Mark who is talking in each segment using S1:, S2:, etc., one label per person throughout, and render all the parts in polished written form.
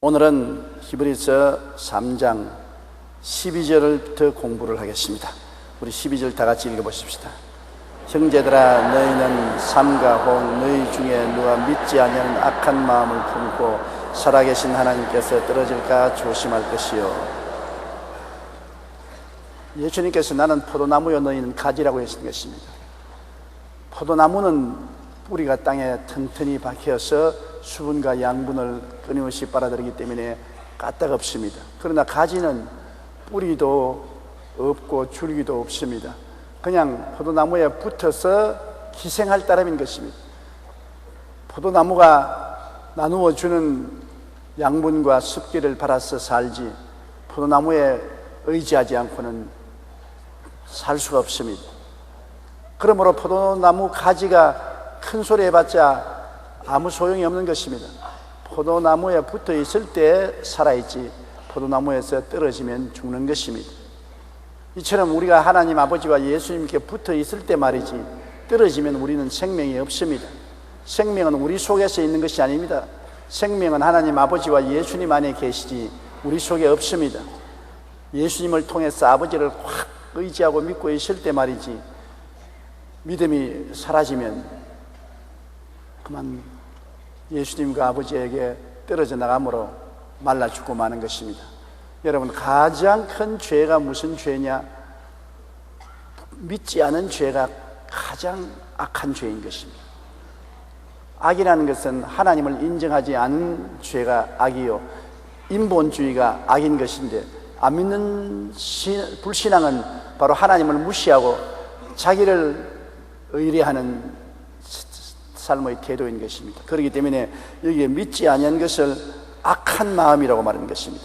S1: 오늘은 히브리서 3장 12절부터 공부를 하겠습니다. 우리 12절 다 같이 읽어보십시다. 형제들아, 너희는 삼가 혹 너희 중에 누가 믿지 아니하는 악한 마음을 품고 살아계신 하나님께서 떨어질까 조심할 것이요. 예수님께서 나는 포도나무요 너희는 가지라고 하신 것입니다. 포도나무는 뿌리가 땅에 튼튼히 박혀서 수분과 양분을 끊임없이 빨아들이기 때문에 까딱없습니다. 그러나 가지는 뿌리도 없고 줄기도 없습니다. 그냥 포도나무에 붙어서 기생할 따름인 것입니다. 포도나무가 나누어 주는 양분과 습기를 받아서 살지 포도나무에 의지하지 않고는 살 수가 없습니다. 그러므로 포도나무 가지가 큰 소리 해봤자 아무 소용이 없는 것입니다. 포도나무에 붙어 있을 때 살아있지 포도나무에서 떨어지면 죽는 것입니다. 이처럼 우리가 하나님 아버지와 예수님께 붙어 있을 때 말이지 떨어지면 우리는 생명이 없습니다. 생명은 우리 속에서 있는 것이 아닙니다. 생명은 하나님 아버지와 예수님 안에 계시지 우리 속에 없습니다. 예수님을 통해서 아버지를 확 의지하고 믿고 있을 때 말이지 믿음이 사라지면 그만 예수님과 아버지에게 떨어져 나가므로 말라 죽고 마는 것입니다. 여러분, 가장 큰 죄가 무슨 죄냐? 믿지 않은 죄가 가장 악한 죄인 것입니다. 악이라는 것은 하나님을 인정하지 않은 죄가 악이요, 인본주의가 악인 것인데, 안 믿는 불신앙은 바로 하나님을 무시하고 자기를 의뢰하는 삶의 태도인 것입니다. 그렇기 때문에 여기에 믿지 아니한 것을 악한 마음이라고 말하는 것입니다.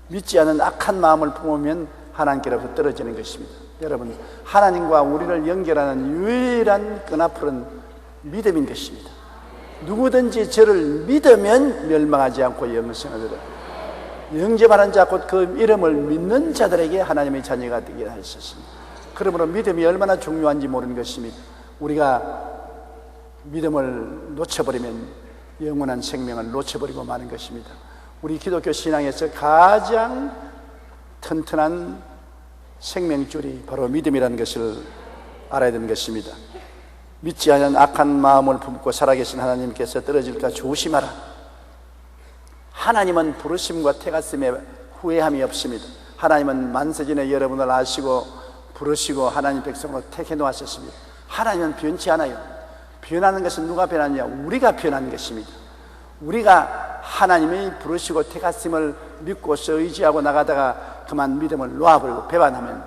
S1: 믿지 않은 악한 마음을 품으면 하나님께로부터 떨어지는 것입니다. 여러분, 하나님과 우리를 연결하는 유일한 끈앞은 믿음인 것입니다. 누구든지 저를 믿으면 멸망하지 않고 영생을 얻으라. 영접하는 자 곧 그 이름을 믿는 자들에게 하나님의 자녀가 되게 하셨습니다. 그러므로 믿음이 얼마나 중요한지 모르는 것입니다. 우리가 믿음을 놓쳐버리면 영원한 생명을 놓쳐버리고 마는 것입니다. 우리 기독교 신앙에서 가장 튼튼한 생명줄이 바로 믿음이라는 것을 알아야 되는 것입니다. 믿지 않은 악한 마음을 품고 살아계신 하나님께서 떨어질까 조심하라. 하나님은 부르심과 태갔음에 후회함이 없습니다. 하나님은 만세전에 여러분을 아시고 부르시고 하나님 백성으로 택해 놓으셨습니다. 하나님은 변치 않아요. 변하는 것은 누가 변하느냐? 우리가 변하는 것입니다. 우리가 하나님이 부르시고 택하심을 믿고서 의지하고 나가다가 그만 믿음을 놓아버리고 배반하면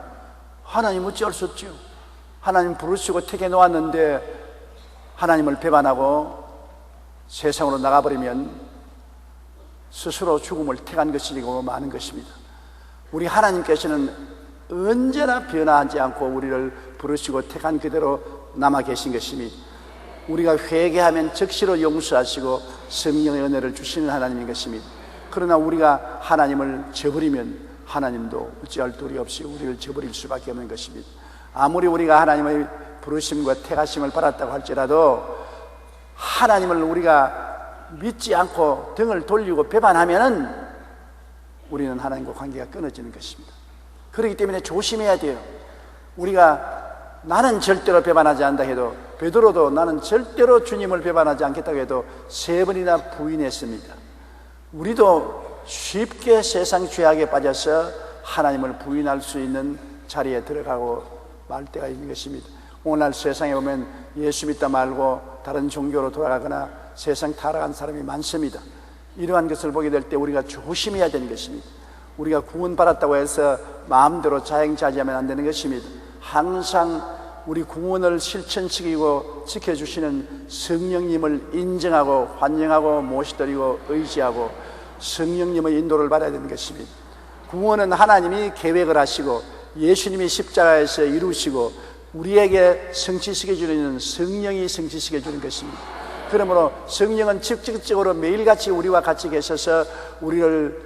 S1: 하나님 어찌할 수 없지요. 하나님 부르시고 택해 놓았는데 하나님을 배반하고 세상으로 나가버리면 스스로 죽음을 택한 것이고 마는 것입니다. 우리 하나님께서는 언제나 변화하지 않고 우리를 부르시고 택한 그대로 남아 계신 것입니다. 우리가 회개하면 즉시로 용서하시고 성령의 은혜를 주시는 하나님인 것입니다. 그러나 우리가 하나님을 저버리면 하나님도 어찌할 도리 없이 우리를 저버릴 수밖에 없는 것입니다. 아무리 우리가 하나님의 부르심과 택하심을 받았다고 할지라도 하나님을 우리가 믿지 않고 등을 돌리고 배반하면은 우리는 하나님과 관계가 끊어지는 것입니다. 그렇기 때문에 조심해야 돼요. 우리가 나는 절대로 배반하지 않는다 해도, 베드로도 나는 절대로 주님을 배반하지 않겠다고 해도 3번이나 부인했습니다. 우리도 쉽게 세상 죄악에 빠져서 하나님을 부인할 수 있는 자리에 들어가고 말 때가 있는 것입니다. 오늘날 세상에 보면 예수 믿다 말고 다른 종교로 돌아가거나 세상 타락한 사람이 많습니다. 이러한 것을 보게 될 때 우리가 조심해야 되는 것입니다. 우리가 구원받았다고 해서 마음대로 자행자지하면 안 되는 것입니다. 항상 우리 구원을 실천시키고 지켜주시는 성령님을 인정하고 환영하고 모시드리고 의지하고 성령님의 인도를 받아야 되는 것입니다. 구원은 하나님이 계획을 하시고 예수님이 십자가에서 이루시고 우리에게 성취시켜주는 성령이 성취시켜주는 것입니다. 그러므로 성령은 직접적으로 매일같이 우리와 같이 계셔서 우리를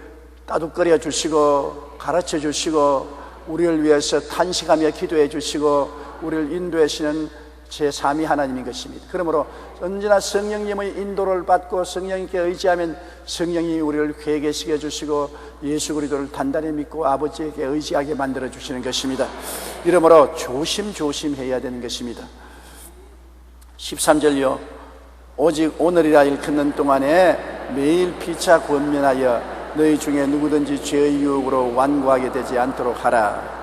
S1: 따뜻거려 주시고 가르쳐 주시고 우리를 위해서 탄식하며 기도해 주시고 우리를 인도하시는 제3위 하나님인 것입니다. 그러므로 언제나 성령님의 인도를 받고 성령님께 의지하면 성령이 우리를 회개시켜 주시고 예수 그리스도를 단단히 믿고 아버지에게 의지하게 만들어 주시는 것입니다. 이러므로 조심해야 되는 것입니다. 13절요. 오직 오늘이라 일컫는 동안에 매일 피차 권면하여 너희 중에 누구든지 죄의 유혹으로 완고하게 되지 않도록 하라.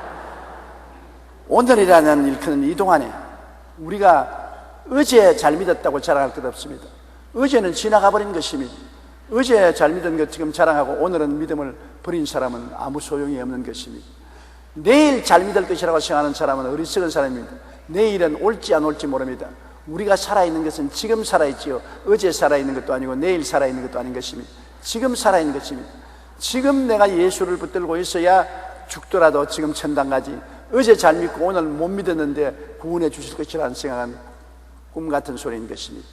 S1: 오늘이라는 일컫는 이 동안에 우리가 어제 잘 믿었다고 자랑할 것 없습니다. 어제는 지나가 버린 것입니다. 어제 잘 믿은 것 지금 자랑하고 오늘은 믿음을 버린 사람은 아무 소용이 없는 것입니다. 내일 잘 믿을 것이라고 생각하는 사람은 어리석은 사람입니다. 내일은 올지 안 올지 모릅니다. 우리가 살아있는 것은 지금 살아있지요. 어제 살아있는 것도 아니고 내일 살아있는 것도 아닌 것입니다. 지금 살아있는 것입니다. 지금 내가 예수를 붙들고 있어야 죽더라도 지금 천당 가지. 어제 잘 믿고 오늘 못 믿었는데 구원해 주실 것이라는 생각은 꿈 같은 소리인 것입니다.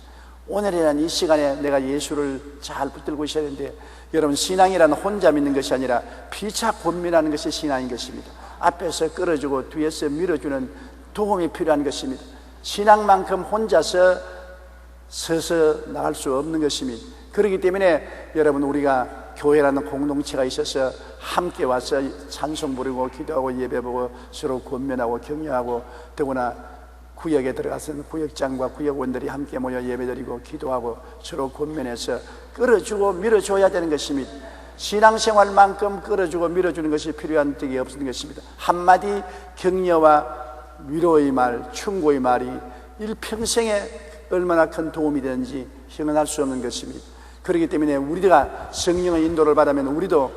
S1: 오늘이라는 이 시간에 내가 예수를 잘 붙들고 있어야 되는데, 여러분, 신앙이란 혼자 믿는 것이 아니라 피차 권면하는 것이 신앙인 것입니다. 앞에서 끌어주고 뒤에서 밀어주는 도움이 필요한 것입니다. 신앙만큼 혼자서 서서 나갈 수 없는 것입니다. 그렇기 때문에 여러분, 우리가 교회라는 공동체가 있어서 함께 와서 찬송 부르고 기도하고 예배보고 서로 권면하고 격려하고, 더구나 구역에 들어가서는 구역장과 구역원들이 함께 모여 예배드리고 기도하고 서로 권면해서 끌어주고 밀어줘야 되는 것입니다. 신앙생활만큼 끌어주고 밀어주는 것이 필요한 적이 없는 것입니다. 한마디 격려와 위로의 말, 충고의 말이 일평생에 얼마나 큰 도움이 되는지 형언할 수 없는 것입니다. 그렇기 때문에 우리가 성령의 인도를 받으면 우리도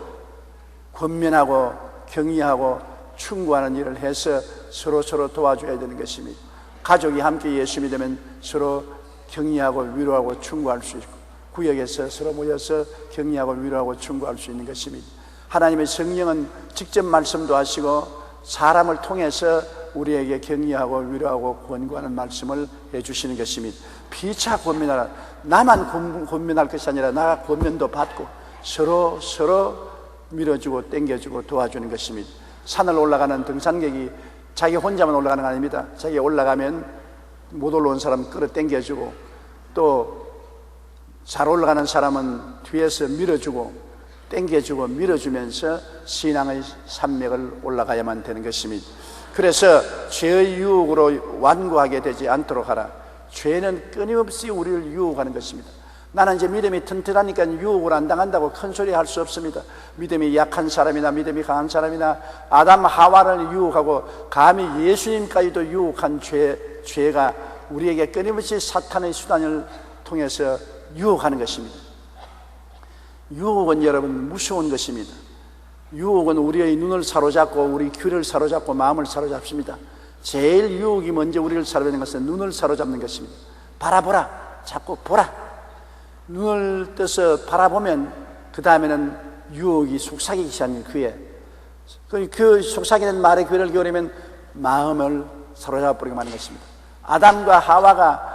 S1: 권면하고 격려하고 충고하는 일을 해서 서로 도와줘야 되는 것입니다. 가족이 함께 예수 믿으면 서로 격려하고 위로하고 충고할 수 있고, 구역에서 서로 모여서 격려하고 위로하고 충고할 수 있는 것입니다. 하나님의 성령은 직접 말씀도 하시고 사람을 통해서 우리에게 격려하고 위로하고 권고하는 말씀을 해주시는 것입니다. 피차 권면하라. 나만 권면할 것이 아니라 나가 권면도 받고 서로 밀어주고 땡겨주고 도와주는 것입니다. 산을 올라가는 등산객이 자기 혼자만 올라가는 거 아닙니다. 자기 올라가면 못 올라온 사람 끌어 땡겨주고, 또 잘 올라가는 사람은 뒤에서 밀어주고 땡겨주고 밀어주면서 신앙의 산맥을 올라가야만 되는 것입니다. 그래서 죄의 유혹으로 완고하게 되지 않도록 하라. 죄는 끊임없이 우리를 유혹하는 것입니다. 나는 이제 믿음이 튼튼하니까 유혹을 안 당한다고 큰 소리 할 수 없습니다. 믿음이 약한 사람이나 믿음이 강한 사람이나 아담 하와를 유혹하고 감히 예수님까지도 유혹한 죄가 우리에게 끊임없이 사탄의 수단을 통해서 유혹하는 것입니다. 유혹은 여러분 무서운 것입니다. 유혹은 우리의 눈을 사로잡고 우리 귀를 사로잡고 마음을 사로잡습니다. 제일 유혹이 먼저 우리를 사로잡는 것은 눈을 사로잡는 것입니다. 바라보라, 자꾸 보라. 눈을 떠서 바라보면 그 다음에는 유혹이 속삭이기 시작하는 그 속삭이는 말의 귀를 기울이면 마음을 사로잡아 버리게 만든 것입니다. 아담과 하와가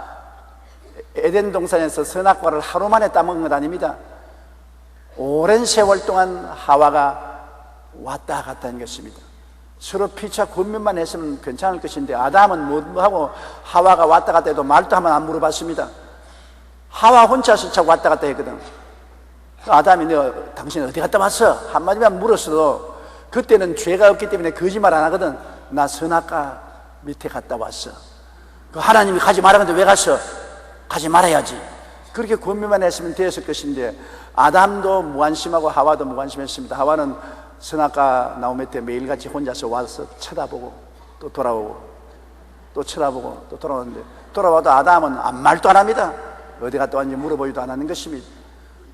S1: 에덴 동산에서 선악과를 하루 만에 따먹은 것 아닙니다. 오랜 세월 동안 하와가 왔다 갔다 하는 것입니다. 서로 피차 권면만 했으면 괜찮을 것인데, 아담은 뭐하고 하와가 왔다 갔다 해도 말도 한번 안 물어봤습니다. 하와 혼자서 자꾸 왔다 갔다 했거든. 아담이 당신 어디 갔다 왔어? 한마디만 물었어도 그때는 죄가 없기 때문에 거짓말 안 하거든. 나 선악과 밑에 갔다 왔어. 하나님이 가지 말라는데 왜 갔어? 가지 말아야지. 그렇게 권면만 했으면 되었을 것인데, 아담도 무관심하고 하와도 무관심했습니다. 하와는 선악과 나무 밑에 매일같이 혼자서 와서 쳐다보고 또 돌아오고 또 쳐다보고 또 돌아오는데, 돌아와도 아담은 아무 말도 안 합니다. 어디 갔다 왔는지 물어보지도 않았는 것입니다.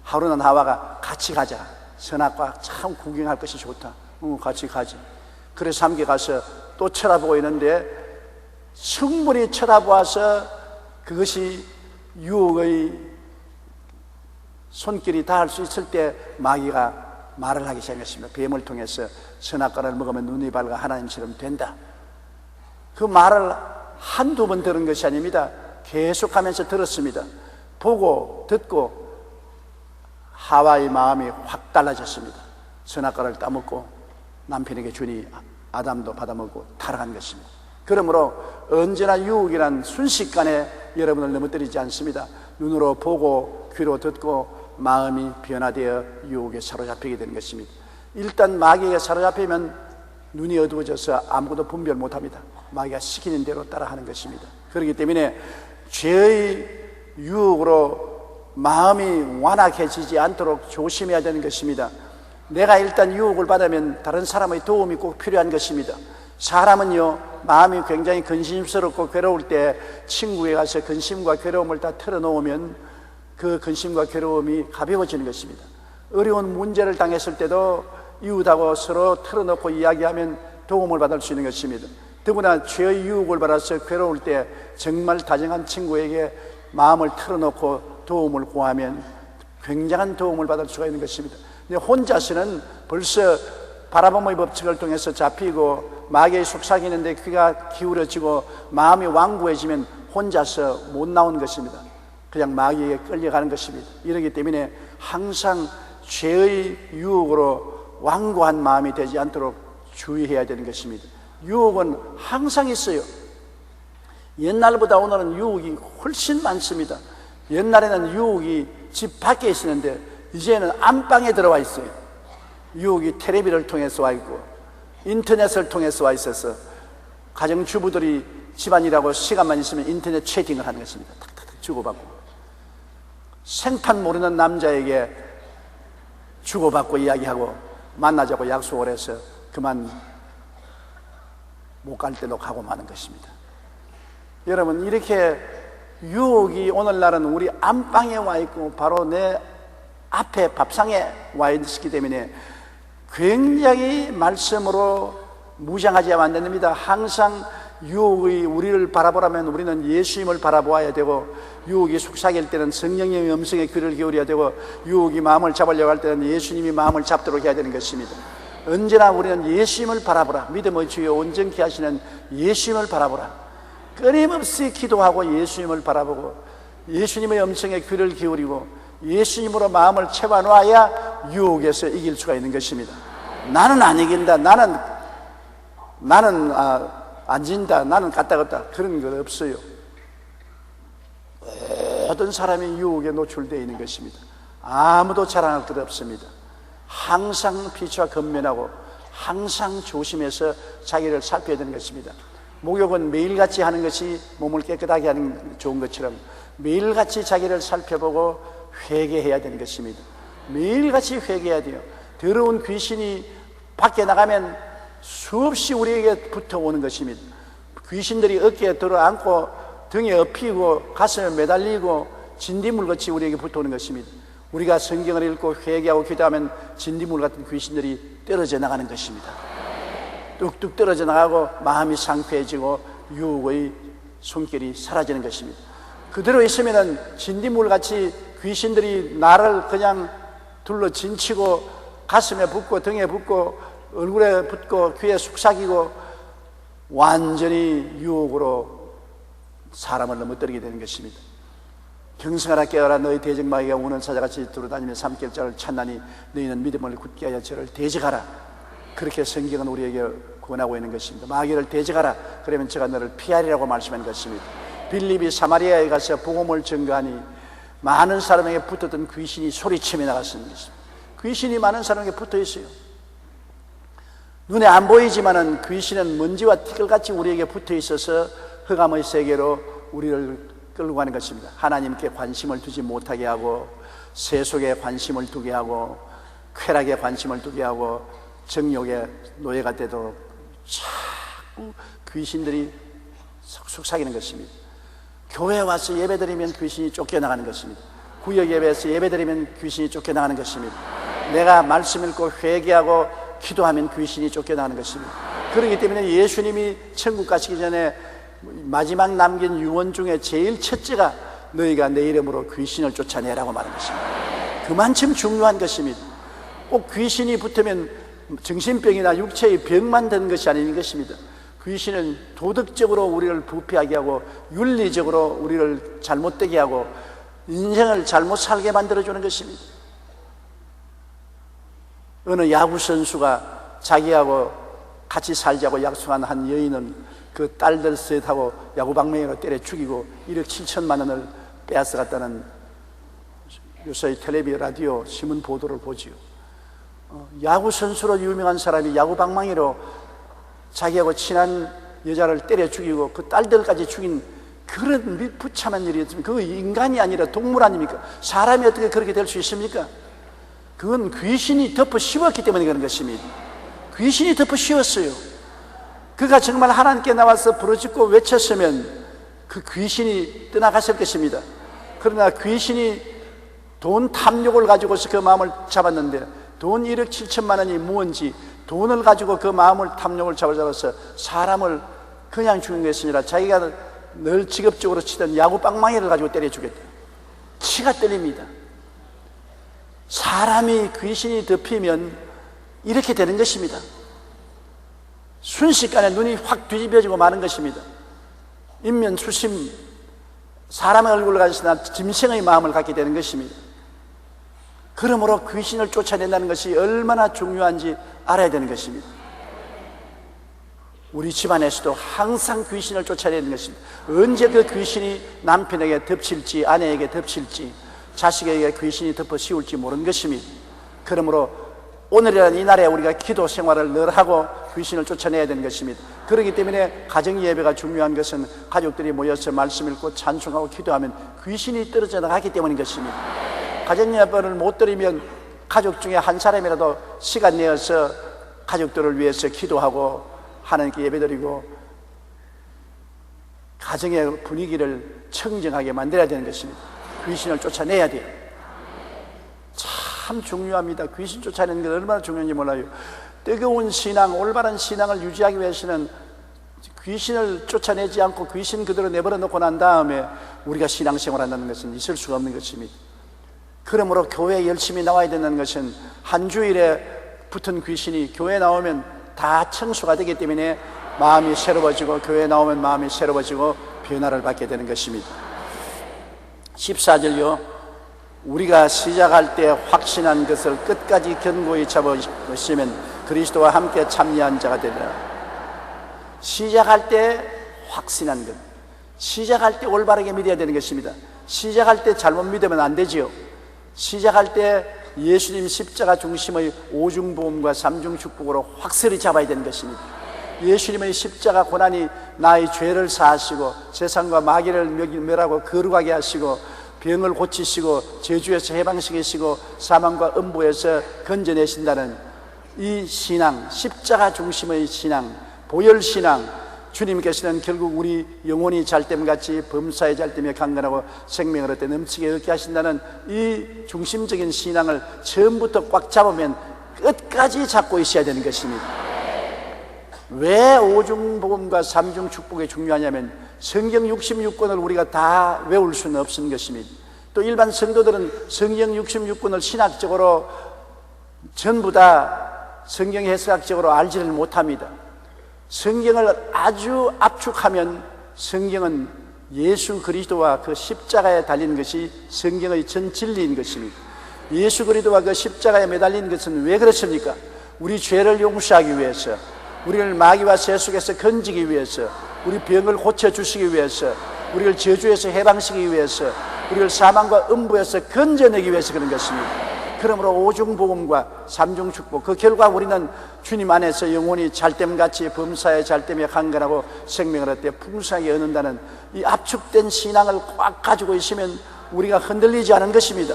S1: 하루는 하와가 같이 가자. 선악과 참 구경할 것이 좋다. 같이 가지. 그래서 함께 가서 또 쳐다보고 있는데, 충분히 쳐다보아서 그것이 유혹의 손길이 닿을 수 있을 때 마귀가 말을 하기 시작했습니다. 뱀을 통해서 선악과를 먹으면 눈이 밝아 하나님처럼 된다. 그 말을 한두 번 들은 것이 아닙니다. 계속하면서 들었습니다. 보고 듣고 하와의 마음이 확 달라졌습니다. 선악과를 따먹고 남편에게 주니 아담도 받아먹고 타락한 것입니다. 그러므로 언제나 유혹이란 순식간에 여러분을 넘어뜨리지 않습니다. 눈으로 보고 귀로 듣고 마음이 변화되어 유혹에 사로잡히게 되는 것입니다. 일단 마귀에게 사로잡히면 눈이 어두워져서 아무것도 분별 못합니다. 마귀가 시키는 대로 따라하는 것입니다. 그렇기 때문에 죄의 유혹으로 마음이 완악해지지 않도록 조심해야 되는 것입니다. 내가 일단 유혹을 받으면 다른 사람의 도움이 꼭 필요한 것입니다. 사람은요, 마음이 굉장히 근심스럽고 괴로울 때 친구에 가서 근심과 괴로움을 다 털어놓으면 그 근심과 괴로움이 가벼워지는 것입니다. 어려운 문제를 당했을 때도 이웃하고 서로 털어놓고 이야기하면 도움을 받을 수 있는 것입니다. 더구나 죄의 유혹을 받아서 괴로울 때 정말 다정한 친구에게 마음을 털어놓고 도움을 구하면 굉장한 도움을 받을 수가 있는 것입니다. 근데 혼자서는 벌써 바라봄의 법칙을 통해서 잡히고 마귀의 속삭이는데 귀가 기울어지고 마음이 완고해지면 혼자서 못 나오는 것입니다. 그냥 마귀에게 끌려가는 것입니다. 이러기 때문에 항상 죄의 유혹으로 완고한 마음이 되지 않도록 주의해야 되는 것입니다. 유혹은 항상 있어요. 옛날보다 오늘은 유혹이 훨씬 많습니다. 옛날에는 유혹이 집 밖에 있었는데 이제는 안방에 들어와 있어요. 유혹이 텔레비를 통해서 와 있고 인터넷을 통해서 와 있어서 가정주부들이 집안일하고 시간만 있으면 인터넷 채팅을 하는 것입니다. 탁탁탁 주고받고 생판 모르는 남자에게 주고받고 이야기하고 만나자고 약속을 해서 그만 못 갈 때도 가고 마는 것입니다. 여러분, 이렇게 유혹이 오늘날은 우리 안방에 와 있고 바로 내 앞에 밥상에 와 있기 때문에 굉장히 말씀으로 무장하지 않으면 안 됩니다. 항상 유혹이 우리를 바라보라면 우리는 예수님을 바라보아야 되고, 유혹이 속삭일 때는 성령의 음성에 귀를 기울여야 되고, 유혹이 마음을 잡으려고 할 때는 예수님이 마음을 잡도록 해야 되는 것입니다. 언제나 우리는 예수님을 바라보라. 믿음의 주여 온전케 하시는 예수님을 바라보라. 끊임없이 기도하고 예수님을 바라보고 예수님의 음성에 귀를 기울이고 예수님으로 마음을 채워놔야 유혹에서 이길 수가 있는 것입니다. 나는 안 이긴다, 나는 안 진다, 나는 까딱없다, 그런 건 없어요. 모든 사람이 유혹에 노출되어 있는 것입니다. 아무도 자랑할 것 없습니다. 항상 피치와 근면하고 항상 조심해서 자기를 살펴야 되는 것입니다. 목욕은 매일같이 하는 것이 몸을 깨끗하게 하는 좋은 것처럼 매일같이 자기를 살펴보고 회개해야 되는 것입니다. 매일같이 회개해야 돼요. 더러운 귀신이 밖에 나가면 수없이 우리에게 붙어오는 것입니다. 귀신들이 어깨에 들어앉고 등에 엎이고 가슴에 매달리고 진딧물같이 우리에게 붙어오는 것입니다. 우리가 성경을 읽고 회개하고 기도하면 진딧물 같은 귀신들이 떨어져 나가는 것입니다. 뚝뚝 떨어져 나가고 마음이 상쾌해지고 유혹의 손길이 사라지는 것입니다. 그대로 있으면 진딧물같이 귀신들이 나를 그냥 둘러 진치고 가슴에 붙고 등에 붙고 얼굴에 붙고 귀에 속삭이고 완전히 유혹으로 사람을 넘어뜨리게 되는 것입니다. 경성하라 깨어라, 너희 대적마귀가 우는 사자같이 두루다니며 삼킬자를 찾나니 너희는 믿음을 굳게 하여 저를 대적하라. 그렇게 성경은 우리에게 권하고 있는 것입니다. 마귀를 대적하라, 그러면 제가 너를 피하리라고 말씀하는 것입니다. 빌립이 사마리아에 가서 복음을 전가하니 많은 사람에게 붙었던 귀신이 소리치며 나갔습니다. 귀신이 많은 사람에게 붙어 있어요. 눈에 안 보이지만은 귀신은 먼지와 티끌같이 우리에게 붙어 있어서 흑암의 세계로 우리를 끌고 가는 것입니다. 하나님께 관심을 두지 못하게 하고 세속에 관심을 두게 하고 쾌락에 관심을 두게 하고 정욕의 노예가 되도록 자꾸 귀신들이 속삭이는 것입니다. 교회에 와서 예배드리면 귀신이 쫓겨나가는 것입니다. 구역 예배에서 예배드리면 귀신이 쫓겨나가는 것입니다. 내가 말씀 읽고 회개하고 기도하면 귀신이 쫓겨나가는 것입니다. 그렇기 때문에 예수님이 천국 가시기 전에 마지막 남긴 유언 중에 제일 첫째가 너희가 내 이름으로 귀신을 쫓아내라고 말한 것입니다. 그만큼 중요한 것입니다. 꼭 귀신이 붙으면 정신병이나 육체의 병만 되는 것이 아닌 것입니다. 귀신은 도덕적으로 우리를 부패하게 하고 윤리적으로 우리를 잘못되게 하고 인생을 잘못 살게 만들어주는 것입니다. 어느 야구 선수가 자기하고 같이 살자고 약속한 한 여인은 그 딸들 셋하고 야구방망이로 때려 죽이고 1억 7천만 원을 빼앗아갔다는 요새 텔레비전, 라디오, 신문 보도를 보지요. 야구 선수로 유명한 사람이 야구방망이로 자기하고 친한 여자를 때려 죽이고 그 딸들까지 죽인 그런 비참한 일이었습니다. 그거 인간이 아니라 동물 아닙니까? 사람이 어떻게 그렇게 될 수 있습니까? 그건 귀신이 덮어 씌웠기 때문에 그런 것입니다. 귀신이 덮어 씌웠어요. 그가 정말 하나님께 나와서 부르짖고 외쳤으면 그 귀신이 떠나갔을 것입니다. 그러나 귀신이 돈 탐욕을 가지고서 그 마음을 잡았는데, 돈 1억 7천만 원이 무언지 돈을 가지고 그 마음을 탐욕을 잡아서 사람을 그냥 죽인 것이 아니라 자기가 늘 직업적으로 치던 야구 빵망이를 가지고 때려 죽였다. 치가 떨립니다. 사람이 귀신이 덮이면 이렇게 되는 것입니다. 순식간에 눈이 확 뒤집어지고 마는 것입니다. 인면수심, 사람의 얼굴을 가지고 짐승의 마음을 갖게 되는 것입니다. 그러므로 귀신을 쫓아낸다는 것이 얼마나 중요한지 알아야 되는 것입니다. 우리 집안에서도 항상 귀신을 쫓아내는 것입니다. 언제 그 귀신이 남편에게 덮칠지, 아내에게 덮칠지, 자식에게 귀신이 덮어 씌울지 모르는 것입니다. 그러므로 오늘이라는 이 날에 우리가 기도 생활을 늘 하고 귀신을 쫓아내야 되는 것입니다. 그렇기 때문에 가정 예배가 중요한 것은 가족들이 모여서 말씀 읽고 찬송하고 기도하면 귀신이 떨어져 나가기 때문인 것입니다. 가정 예배를 못 드리면 가족 중에 한 사람이라도 시간 내어서 가족들을 위해서 기도하고 하나님께 예배드리고 가정의 분위기를 청정하게 만들어야 되는 것입니다. 귀신을 쫓아내야 돼요. 참 중요합니다. 귀신 쫓아내는 게 얼마나 중요한지 몰라요. 뜨거운 신앙, 올바른 신앙을 유지하기 위해서는 귀신을 쫓아내지 않고 귀신 그대로 내버려 놓고 난 다음에 우리가 신앙생활 한다는 것은 있을 수가 없는 것입니다. 그러므로 교회에 열심히 나와야 된다는 것은 한 주일에 붙은 귀신이 교회에 나오면 다 청소가 되기 때문에 마음이 새로워지고, 교회에 나오면 마음이 새로워지고 변화를 받게 되는 것입니다. 14절요. 우리가 시작할 때 확신한 것을 끝까지 견고히 잡으시면 그리스도와 함께 참여한 자가 되리라. 시작할 때 확신한 것, 시작할 때 올바르게 믿어야 되는 것입니다. 시작할 때 잘못 믿으면 안 되지요. 시작할 때 예수님 십자가 중심의 오중보험과 삼중축복으로 확실히 잡아야 되는 것입니다. 예수님의 십자가 고난이 나의 죄를 사하시고 세상과 마귀를 멸하고 거룩하게 하시고 병을 고치시고 저주에서 해방시키시고 사망과 음부에서 건져내신다는 이 신앙, 십자가 중심의 신앙, 보혈신앙, 주님께서는 결국 우리 영혼이 잘됨같이 범사에 잘됨에 강건하고 생명을 얻되 넘치게 얻게 하신다는 이 중심적인 신앙을 처음부터 꽉 잡으면 끝까지 잡고 있어야 되는 것입니다. 왜 오중복음과 삼중축복이 중요하냐면 성경 66권을 우리가 다 외울 수는 없는 것입니다. 또 일반 성도들은 성경 66권을 신학적으로 전부 다 성경 해석학적으로 알지를 못합니다. 성경을 아주 압축하면 성경은 예수 그리스도와 그 십자가에 달린 것이 성경의 전 진리인 것입니다. 예수 그리스도와 그 십자가에 매달린 것은 왜 그렇습니까? 우리 죄를 용서하기 위해서, 우리를 마귀와 세속에서 건지기 위해서, 우리 병을 고쳐주시기 위해서, 우리를 저주에서 해방시키기 위해서, 우리를 사망과 음부에서 건져내기 위해서 그런 것입니다. 그러므로 오중복음과 삼중축복, 그 결과 우리는 주님 안에서 영혼이 잘됨같이 범사에 잘됨에 강건하고 생명을 얻되 풍성하게 얻는다는 이 압축된 신앙을 꽉 가지고 있으면 우리가 흔들리지 않은 것입니다.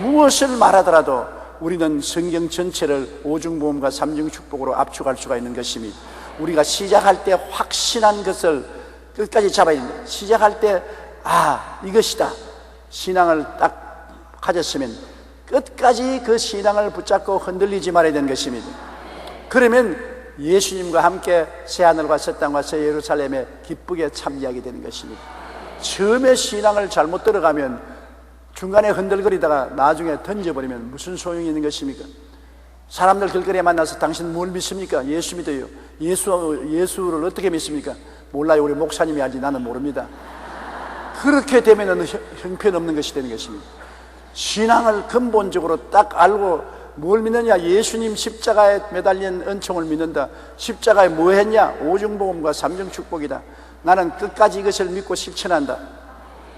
S1: 무엇을 말하더라도 우리는 성경 전체를 오중복음과 삼중축복으로 압축할 수가 있는 것입니다. 우리가 시작할 때 확신한 것을 끝까지 잡아야 됩니다. 시작할 때 이것이다, 신앙을 딱 가졌으면 끝까지 그 신앙을 붙잡고 흔들리지 말아야 되는 것입니다. 그러면 예수님과 함께 새하늘과 새 땅과 새 예루살렘에 기쁘게 참여하게 되는 것입니다. 처음에 신앙을 잘못 들어가면 중간에 흔들거리다가 나중에 던져버리면 무슨 소용이 있는 것입니까? 사람들 길거리에 만나서 당신 뭘 믿습니까? 예수 믿어요. 예수를 어떻게 믿습니까? 몰라요. 우리 목사님이 알지 나는 모릅니다. 그렇게 되면 형편없는 것이 되는 것입니다. 신앙을 근본적으로 딱 알고 뭘 믿느냐? 예수님 십자가에 매달린 은총을 믿는다. 십자가에 뭐 했냐? 오중복음과 삼중축복이다. 나는 끝까지 이것을 믿고 실천한다.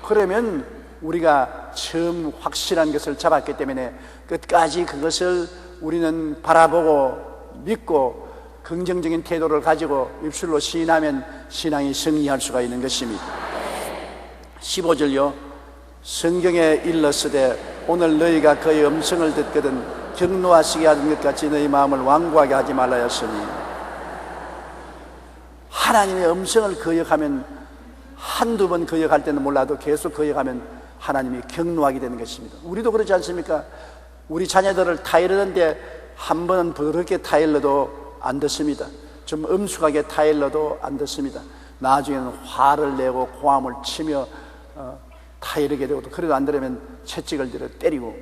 S1: 그러면 우리가 처음 확실한 것을 잡았기 때문에 끝까지 그것을 우리는 바라보고 믿고 긍정적인 태도를 가지고 입술로 시인하면 신앙이 승리할 수가 있는 것입니다. 15절요. 성경에 일렀으되 오늘 너희가 그의 음성을 듣거든 경노하시게 하는 것 같이 너희 마음을 완고하게 하지 말라 하였으니, 하나님의 음성을 거역하면 한두 번 거역할 때는 몰라도 계속 거역하면 하나님이 경노하게 되는 것입니다. 우리도 그렇지 않습니까? 우리 자녀들을 타일르는데 한 번은 부드럽게 타일러도 안 듣습니다. 좀 엄숙하게 타일러도 안 듣습니다. 나중에는 화를 내고 고함을 치며 타이르게 되고, 그래도 안 들으면 채찍을 들어 때리고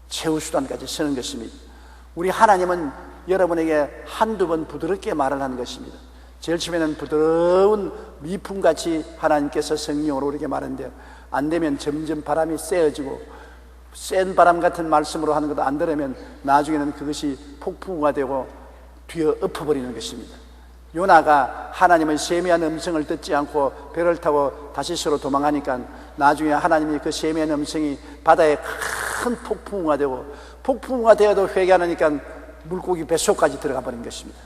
S1: 최후 수단까지 쓰는 것입니다. 우리 하나님은 여러분에게 한두 번 부드럽게 말을 하는 것입니다. 제일 처음에는 부드러운 미풍같이 하나님께서 성령으로 우리에게 말하는데, 안 되면 점점 바람이 세어지고 센 바람 같은 말씀으로 하는 것도 안 들으면 나중에는 그것이 폭풍우가 되고 뒤에 엎어버리는 것입니다. 요나가 하나님의 세미한 음성을 듣지 않고 배를 타고 다시스로 도망하니까 나중에 하나님이 그 세미한 음성이 바다에 큰 폭풍우가 되고, 폭풍우가 되어도 회개 안 하니까 물고기 뱃속까지 들어가 버린 것입니다.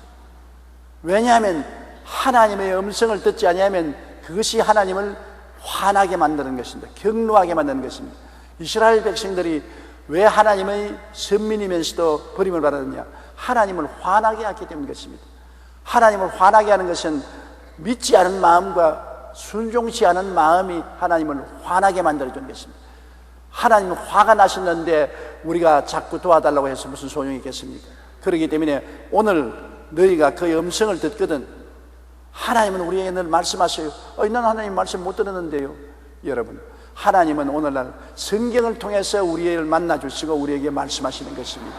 S1: 왜냐하면 하나님의 음성을 듣지 않으면 그것이 하나님을 화나게 만드는 것입니다. 경노하게 만드는 것입니다. 이스라엘 백성들이 왜 하나님의 선민이면서도 버림을 받았느냐? 하나님을 화나게 했기 때문인 것입니다. 하나님을 화나게 하는 것은 믿지 않은 마음과 순종치 않은 마음이 하나님을 화나게 만들어주는 것입니다. 하나님은 화가 나셨는데 우리가 자꾸 도와달라고 해서 무슨 소용이 있겠습니까? 그렇기 때문에 오늘 너희가 그의 음성을 듣거든, 하나님은 우리에게 늘 말씀하셔요. 나는 하나님 말씀 못 들었는데요. 여러분, 하나님은 오늘날 성경을 통해서 우리를 만나주시고 우리에게 말씀하시는 것입니다.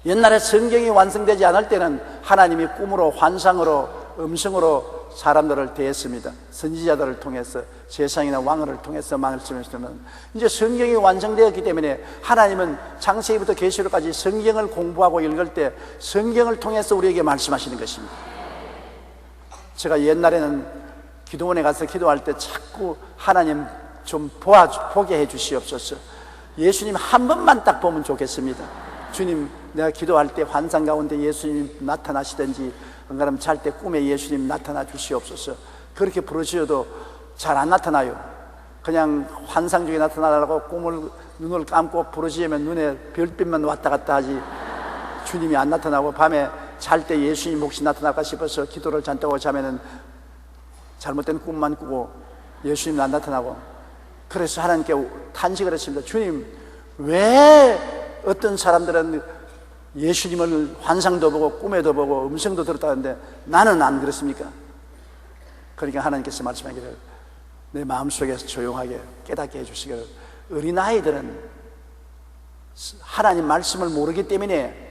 S1: 옛날에 성경이 완성되지 않을 때는 하나님이 꿈으로, 환상으로, 음성으로 사람들을 대했습니다. 선지자들을 통해서, 세상이나 왕을 통해서 말씀하시면, 이제 성경이 완성되었기 때문에 하나님은 창세기부터 계시록까지 성경을 공부하고 읽을 때 성경을 통해서 우리에게 말씀하시는 것입니다. 제가 옛날에는 기도원에 가서 기도할 때 자꾸 하나님 좀 보게 해 주시옵소서, 예수님 한 번만 딱 보면 좋겠습니다. 주님, 내가 기도할 때 환상 가운데 예수님 나타나시든지, 안 그러면 잘 때 꿈에 예수님 나타나 주시옵소서. 그렇게 부르셔도 잘 안 나타나요. 그냥 환상 중에 나타나라고 눈을 감고 부르시면 눈에 별빛만 왔다 갔다 하지 주님이 안 나타나고, 밤에 잘 때 예수님 혹시 나타날까 싶어서 기도를 잔뜩 하고 자면은 잘못된 꿈만 꾸고 예수님 안 나타나고, 그래서 하나님께 탄식을 했습니다. 주님, 왜 어떤 사람들은 예수님을 환상도 보고 꿈에도 보고 음성도 들었다는데 나는 안 그렇습니까? 그러니까 하나님께서 말씀하기를, 내 마음속에서 조용하게 깨닫게 해주시기를, 어린아이들은 하나님 말씀을 모르기 때문에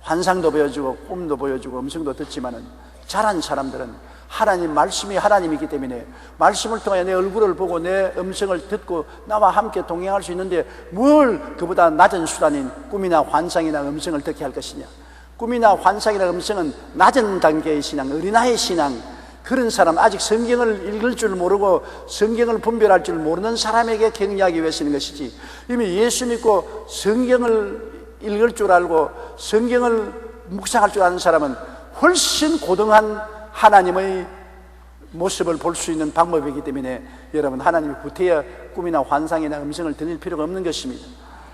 S1: 환상도 보여주고 꿈도 보여주고 음성도 듣지만은, 자란 사람들은 하나님 말씀이 하나님이기 때문에 말씀을 통해 내 얼굴을 보고 내 음성을 듣고 나와 함께 동행할 수 있는데, 뭘 그보다 낮은 수단인 꿈이나 환상이나 음성을 듣게 할 것이냐? 꿈이나 환상이나 음성은 낮은 단계의 신앙, 어린아이의 신앙, 그런 사람, 아직 성경을 읽을 줄 모르고 성경을 분별할 줄 모르는 사람에게 격려하기 위해 쓰는 것이지, 이미 예수 믿고 성경을 읽을 줄 알고 성경을 묵상할 줄 아는 사람은 훨씬 고등한 하나님의 모습을 볼 수 있는 방법이기 때문에, 여러분, 하나님이 구태여 꿈이나 환상이나 음성을 들을 필요가 없는 것입니다.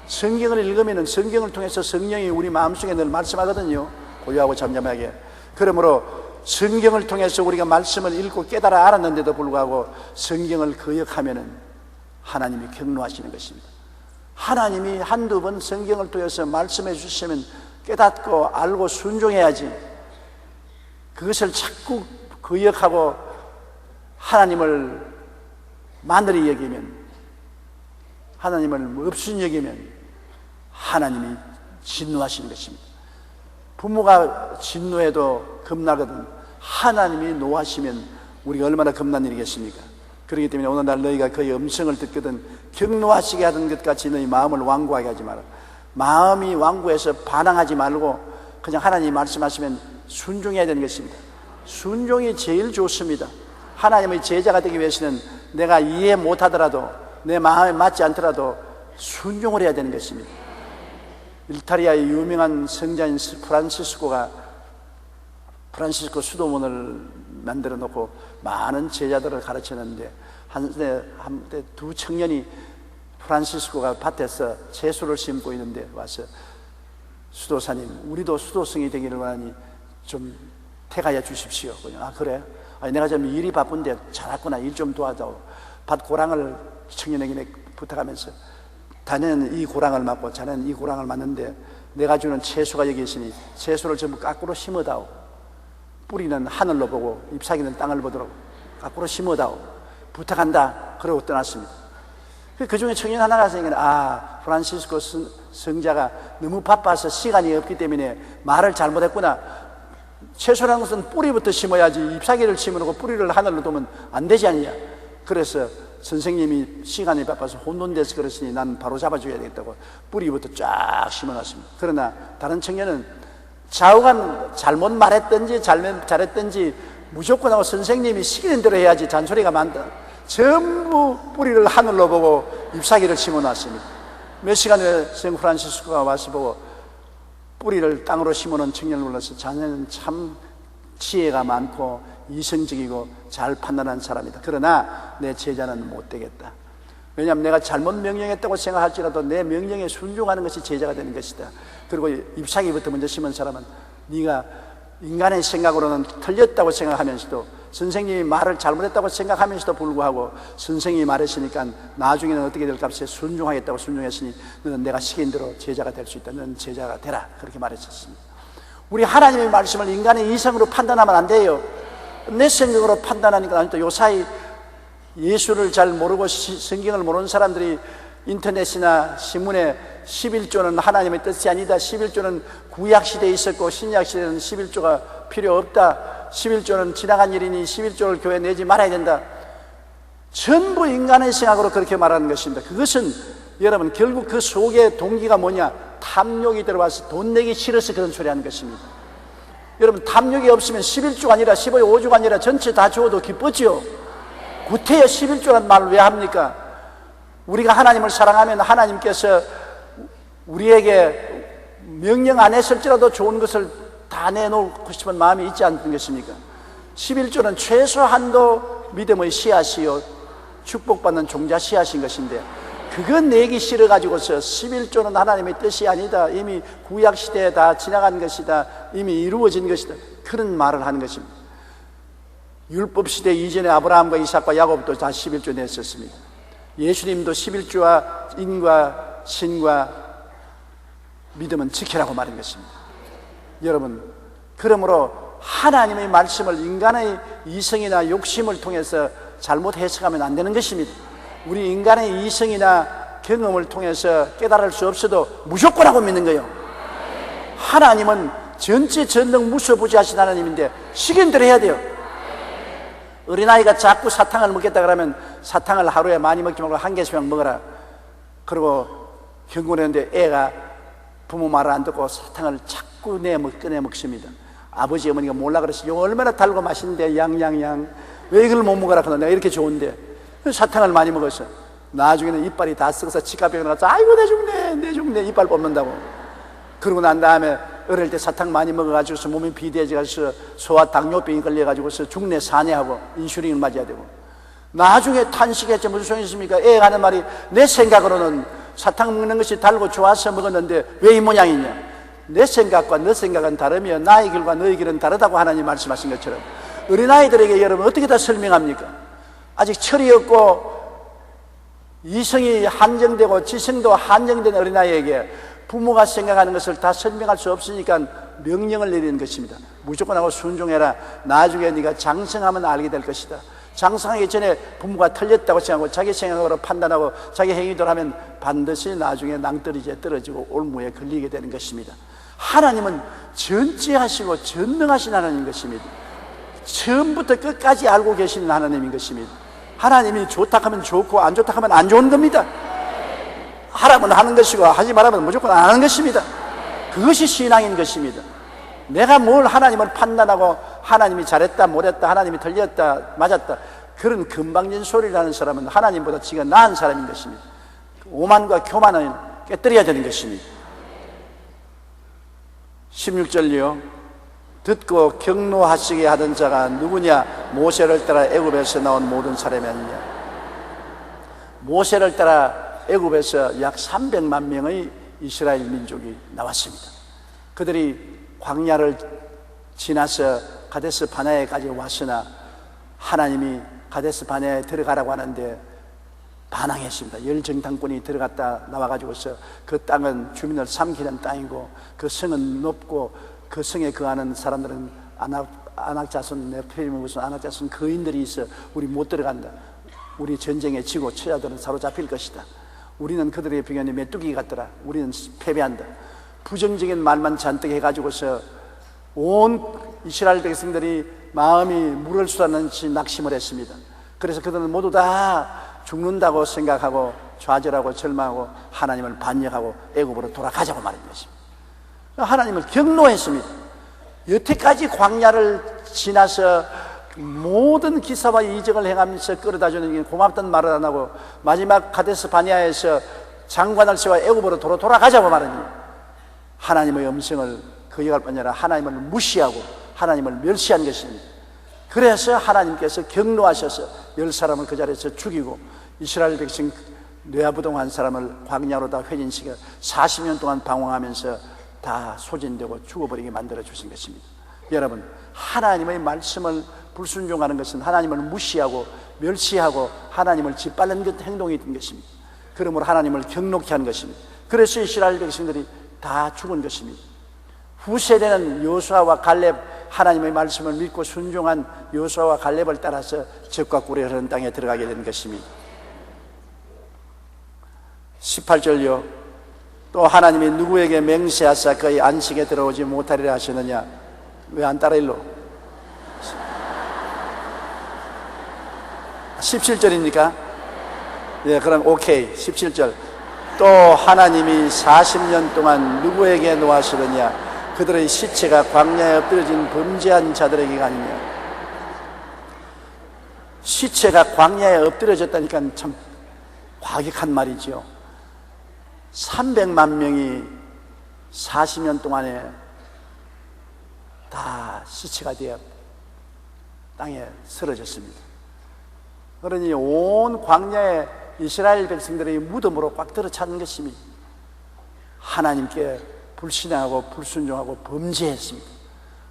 S1: 성경을 읽으면 성경을 통해서 성령이 우리 마음속에 늘 말씀하거든요. 고요하고 잠잠하게. 그러므로 성경을 통해서 우리가 말씀을 읽고 깨달아 알았는데도 불구하고 성경을 거역하면 하나님이 경노하시는 것입니다. 하나님이 한두 번 성경을 통해서 말씀해 주시면 깨닫고 알고 순종해야지, 그것을 자꾸 거역하고 하나님을 마늘이 여기면, 하나님을 없인 여기면 하나님이 진노하시는 것입니다. 부모가 진노해도 겁나거든, 하나님이 노하시면 우리가 얼마나 겁난 일이겠습니까? 그렇기 때문에 오늘날 너희가 그의 음성을 듣거든 격노하시게 하던 것 같이 너희 마음을 완고하게 하지 마라. 마음이 완고해서 반항하지 말고 그냥 하나님이 말씀하시면 순종해야 되는 것입니다. 순종이 제일 좋습니다. 하나님의 제자가 되기 위해서는 내가 이해 못하더라도 내 마음에 맞지 않더라도 순종을 해야 되는 것입니다. 이탈리아의 유명한 성자인 프란시스코 수도원을 만들어 놓고 많은 제자들을 가르쳤는데 한때 두 청년이 프란시스코가 밭에서 채소를 심고 있는데 와서 수도사님, 우리도 수도성이 되기를 원하니 좀 택하여 주십시오. 아, 그래? 아니, 내가 좀 일이 바쁜데 잘했구나. 일 좀 도와줘. 밭 고랑을 청년에게 부탁하면서 자네는 이 고랑을 맡고 자네는 이 고랑을 맡는데 내가 주는 채소가 여기 있으니 채소를 전부 거꾸로 심어다오. 뿌리는 하늘로 보고 잎사귀는 땅을 보도록 거꾸로 심어다오. 부탁한다. 그러고 떠났습니다. 그 중에 청년 하나가 생각해, 프란시스코 성자가 너무 바빠서 시간이 없기 때문에 말을 잘못했구나. 채소라는 것은 뿌리부터 심어야지 잎사귀를 심어놓고 뿌리를 하늘로 두면 안 되지 않냐. 그래서 선생님이 시간이 바빠서 혼돈돼서 그랬으니 난 바로 잡아줘야 되겠다고 뿌리부터 쫙 심어놨습니다. 그러나 다른 청년은 좌우간 잘못 말했든지 잘했든지 무조건 하고 선생님이 시키는 대로 해야지 잔소리가 많다. 전부 뿌리를 하늘로 보고 잎사귀를 심어놨습니다. 몇 시간 후에 聖 프란시스코가 와서 보고 뿌리를 땅으로 심어놓은 청년을 불러서 자네는 참 지혜가 많고 이성적이고 잘 판단한 사람이다. 그러나 내 제자는 못 되겠다. 왜냐하면 내가 잘못 명령했다고 생각할지라도 내 명령에 순종하는 것이 제자가 되는 것이다. 그리고 잎사귀부터 먼저 심은 사람은 네가 인간의 생각으로는 틀렸다고 생각하면서도 선생님이 말을 잘못했다고 생각하면서도 불구하고 선생님이 말했으니까 나중에는 어떻게 될 값에 순종하겠다고 순종했으니 너는 내가 시킨 대로 제자가 될 수 있다. 너는 제자가 되라. 그렇게 말했었습니다. 우리 하나님의 말씀을 인간의 이성으로 판단하면 안 돼요. 내 생각으로 판단하니까 또 요사이 예수를 잘 모르고 성경을 모르는 사람들이 인터넷이나 신문에 11조는 하나님의 뜻이 아니다. 11조는 구약시대에 있었고 신약시대에는 11조가 필요 없다. 11조는 지나간 일이니 11조를 교회에 내지 말아야 된다. 전부 인간의 생각으로 그렇게 말하는 것입니다. 그것은 여러분 결국 그 속에 동기가 뭐냐? 탐욕이 들어와서 돈 내기 싫어서 그런 소리 하는 것입니다. 여러분 탐욕이 없으면 11조가 아니라 15조가 아니라 전체 다 주어도 기쁘죠. 구태여 11조란 말을 왜 합니까? 우리가 하나님을 사랑하면 하나님께서 우리에게 명령 안 했을지라도 좋은 것을 다 내놓고 싶은 마음이 있지 않는 것입니까? 11조는 최소한도 믿음의 씨앗이요 축복받는 종자 씨앗인 것인데 그건 내기 싫어가지고서 11조는 하나님의 뜻이 아니다. 이미 구약시대에 다 지나간 것이다. 이미 이루어진 것이다. 그런 말을 하는 것입니다. 율법시대 이전에 아브라함과 이삭과 야곱도 다 11조 냈었습니다. 예수님도 11조와 인과 신과 믿음은 지키라고 말한 것입니다. 여러분, 그러므로 하나님의 말씀을 인간의 이성이나 욕심을 통해서 잘못 해석하면 안 되는 것입니다. 우리 인간의 이성이나 경험을 통해서 깨달을 수 없어도 무조건 하고 믿는 거예요. 하나님은 전체 전능 무소부지하신 하나님인데 시킨 대로 해야 돼요. 어린아이가 자꾸 사탕을 먹겠다 그러면 사탕을 하루에 많이 먹지 말고 한 개씩만 먹어라. 그리고 경고했는데 애가 부모 말을 안 듣고 사탕을 자꾸 꺼내 먹습니다. 아버지 어머니가 몰라 그랬어요. 이거 얼마나 달고 맛있는데 양양양 왜 이걸 못 먹어라 그러나 내가 이렇게 좋은데 사탕을 많이 먹었어. 나중에는 이빨이 다 썩어서 치과병에 나가서 아이고 내 죽네 이빨 뽑는다고. 그러고 난 다음에 어릴 때 사탕 많이 먹어가지고서 몸이 비대해져서 소화 당뇨병이 걸려가지고서 죽네 사내하고 인슐린을 맞아야 되고 나중에 탄식했지 무슨 소용이 있습니까? 애가 하는 말이 내 생각으로는 사탕 먹는 것이 달고 좋아서 먹었는데 왜 이 모양이냐? 내 생각과 너 생각은 다르며 나의 길과 너의 길은 다르다고 하나님 말씀하신 것처럼 어린아이들에게 여러분 어떻게 다 설명합니까? 아직 철이 없고 이성이 한정되고 지성도 한정된 어린아이에게 부모가 생각하는 것을 다 설명할 수 없으니까 명령을 내리는 것입니다. 무조건 하고 순종해라. 나중에 네가 장성하면 알게 될 것이다. 장성하기 전에 부모가 틀렸다고 생각하고 자기 생각으로 판단하고 자기 행위대로 하면 반드시 나중에 낭떠러지에 떨어지고 올무에 걸리게 되는 것입니다. 하나님은 전지하시고 전능하신 하나님인 것입니다. 처음부터 끝까지 알고 계시는 하나님인 것입니다. 하나님이 좋다 하면 좋고 안 좋다 하면 안 좋은 겁니다. 하라면 하는 것이고 하지 말라면 무조건 안 하는 것입니다. 그것이 신앙인 것입니다. 내가 뭘 하나님을 판단하고 하나님이 잘했다 못했다, 하나님이 틀렸다 맞았다, 그런 금방진 소리를 하는 사람은 하나님보다 지가 나은 사람인 것입니다. 오만과 교만은 깨뜨려야 되는 것입니다. 16절이요. 듣고 경노하시게 하던 자가 누구냐? 모세를 따라 애굽에서 나온 모든 사람이 아니냐. 모세를 따라 애굽에서 약 300만 명의 이스라엘 민족이 나왔습니다. 그들이 광야를 지나서 가데스 바네아까지 왔으나 하나님이 가데스 바네아에 들어가라고 하는데 반항했습니다. 열정탐꾼이 들어갔다 나와가지고서 그 땅은 주민을 삼키는 땅이고 그 성은 높고 그 성에 거하는 사람들은 아낙자손, 네피림 무슨 아낙자손 거인들이 있어 우리 못 들어간다. 우리 전쟁에 지고 처자들은 사로잡힐 것이다. 우리는 그들의 비견이 메뚜기 같더라. 우리는 패배한다. 부정적인 말만 잔뜩 해가지고서 온 이스라엘 백성들이 마음이 물을 쏟았는지 낙심을 했습니다. 그래서 그들은 모두 다 죽는다고 생각하고 좌절하고 절망하고 하나님을 반역하고 애굽으로 돌아가자고 말한 것입니다. 하나님을 경노했습니다. 여태까지 광야를 지나서 모든 기사와 이적을 행하면서 끌어다주는 고맙던 말을 안 하고 마지막 가데스 바네아에서 장관을 세워 애굽으로 돌아가자고 말하니 하나님의 음성을 거역할 뿐 아니라 하나님을 무시하고 하나님을 멸시한 것입니다. 그래서 하나님께서 경노하셔서 10사람을 그 자리에서 죽이고 이스라엘 백성 뇌아부동한 사람을 광야로 다 회진시켜 40년 동안 방황하면서 다 소진되고 죽어버리게 만들어 주신 것입니다. 여러분, 하나님의 말씀을 불순종하는 것은 하나님을 무시하고 멸시하고 하나님을 짓밟는 그 행동이 된 것입니다. 그러므로 하나님을 경노케 한 것입니다. 그래서 이스라엘 백성들이 다 죽은 것입니다. 후세대는 여호수아와 갈렙, 하나님의 말씀을 믿고 순종한 여호수아와 갈렙을 따라서 적과 꿀이 흐르는 땅에 들어가게 된 것입니다. 18절요. 또 하나님이 누구에게 맹세하사 그의 안식에 들어오지 못하리라 하시느냐. 왜 안 따라 일로? 17절입니까? 예, 그럼 오케이. 17절. 또 하나님이 40년 동안 누구에게 노하시느냐. 그들의 시체가 광야에 엎드려진 범죄한 자들에게가 아니냐. 시체가 광야에 엎드려졌다니까 참 과격한 말이죠. 300만 명이 40년 동안에 다 시체가 되어 땅에 쓰러졌습니다. 그러니 온 광야에 이스라엘 백성들의 무덤으로 꽉 들어찬 것입니다. 하나님께 불신하고 불순종하고 범죄했습니다.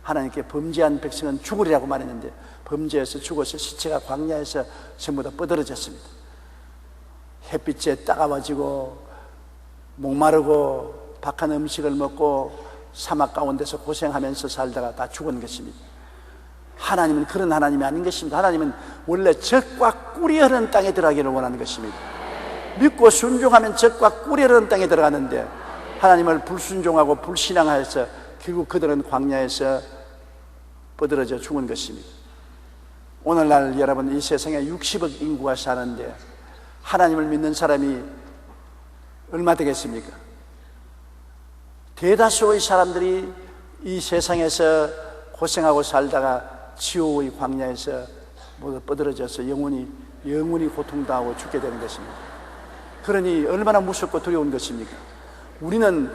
S1: 하나님께 범죄한 백성은 죽으리라고 말했는데 범죄해서 죽어서 시체가 광야에서 전부 다 뻗어졌습니다. 햇빛에 따가워지고 목마르고 박한 음식을 먹고 사막 가운데서 고생하면서 살다가 다 죽은 것입니다. 하나님은 그런 하나님이 아닌 것입니다. 하나님은 원래 젖과 꿀이 흐르는 땅에 들어가기를 원하는 것입니다. 믿고 순종하면 젖과 꿀이 흐르는 땅에 들어가는데 하나님을 불순종하고 불신앙하여서 결국 그들은 광야에서 뻗어져 죽은 것입니다. 오늘날 여러분, 이 세상에 60억 인구가 사는데 하나님을 믿는 사람이 얼마 되겠습니까? 대다수의 사람들이 이 세상에서 고생하고 살다가 지옥의 광야에서 모두 뻗어져서 영원히 고통당하고 죽게 되는 것입니다. 그러니 얼마나 무섭고 두려운 것입니까? 우리는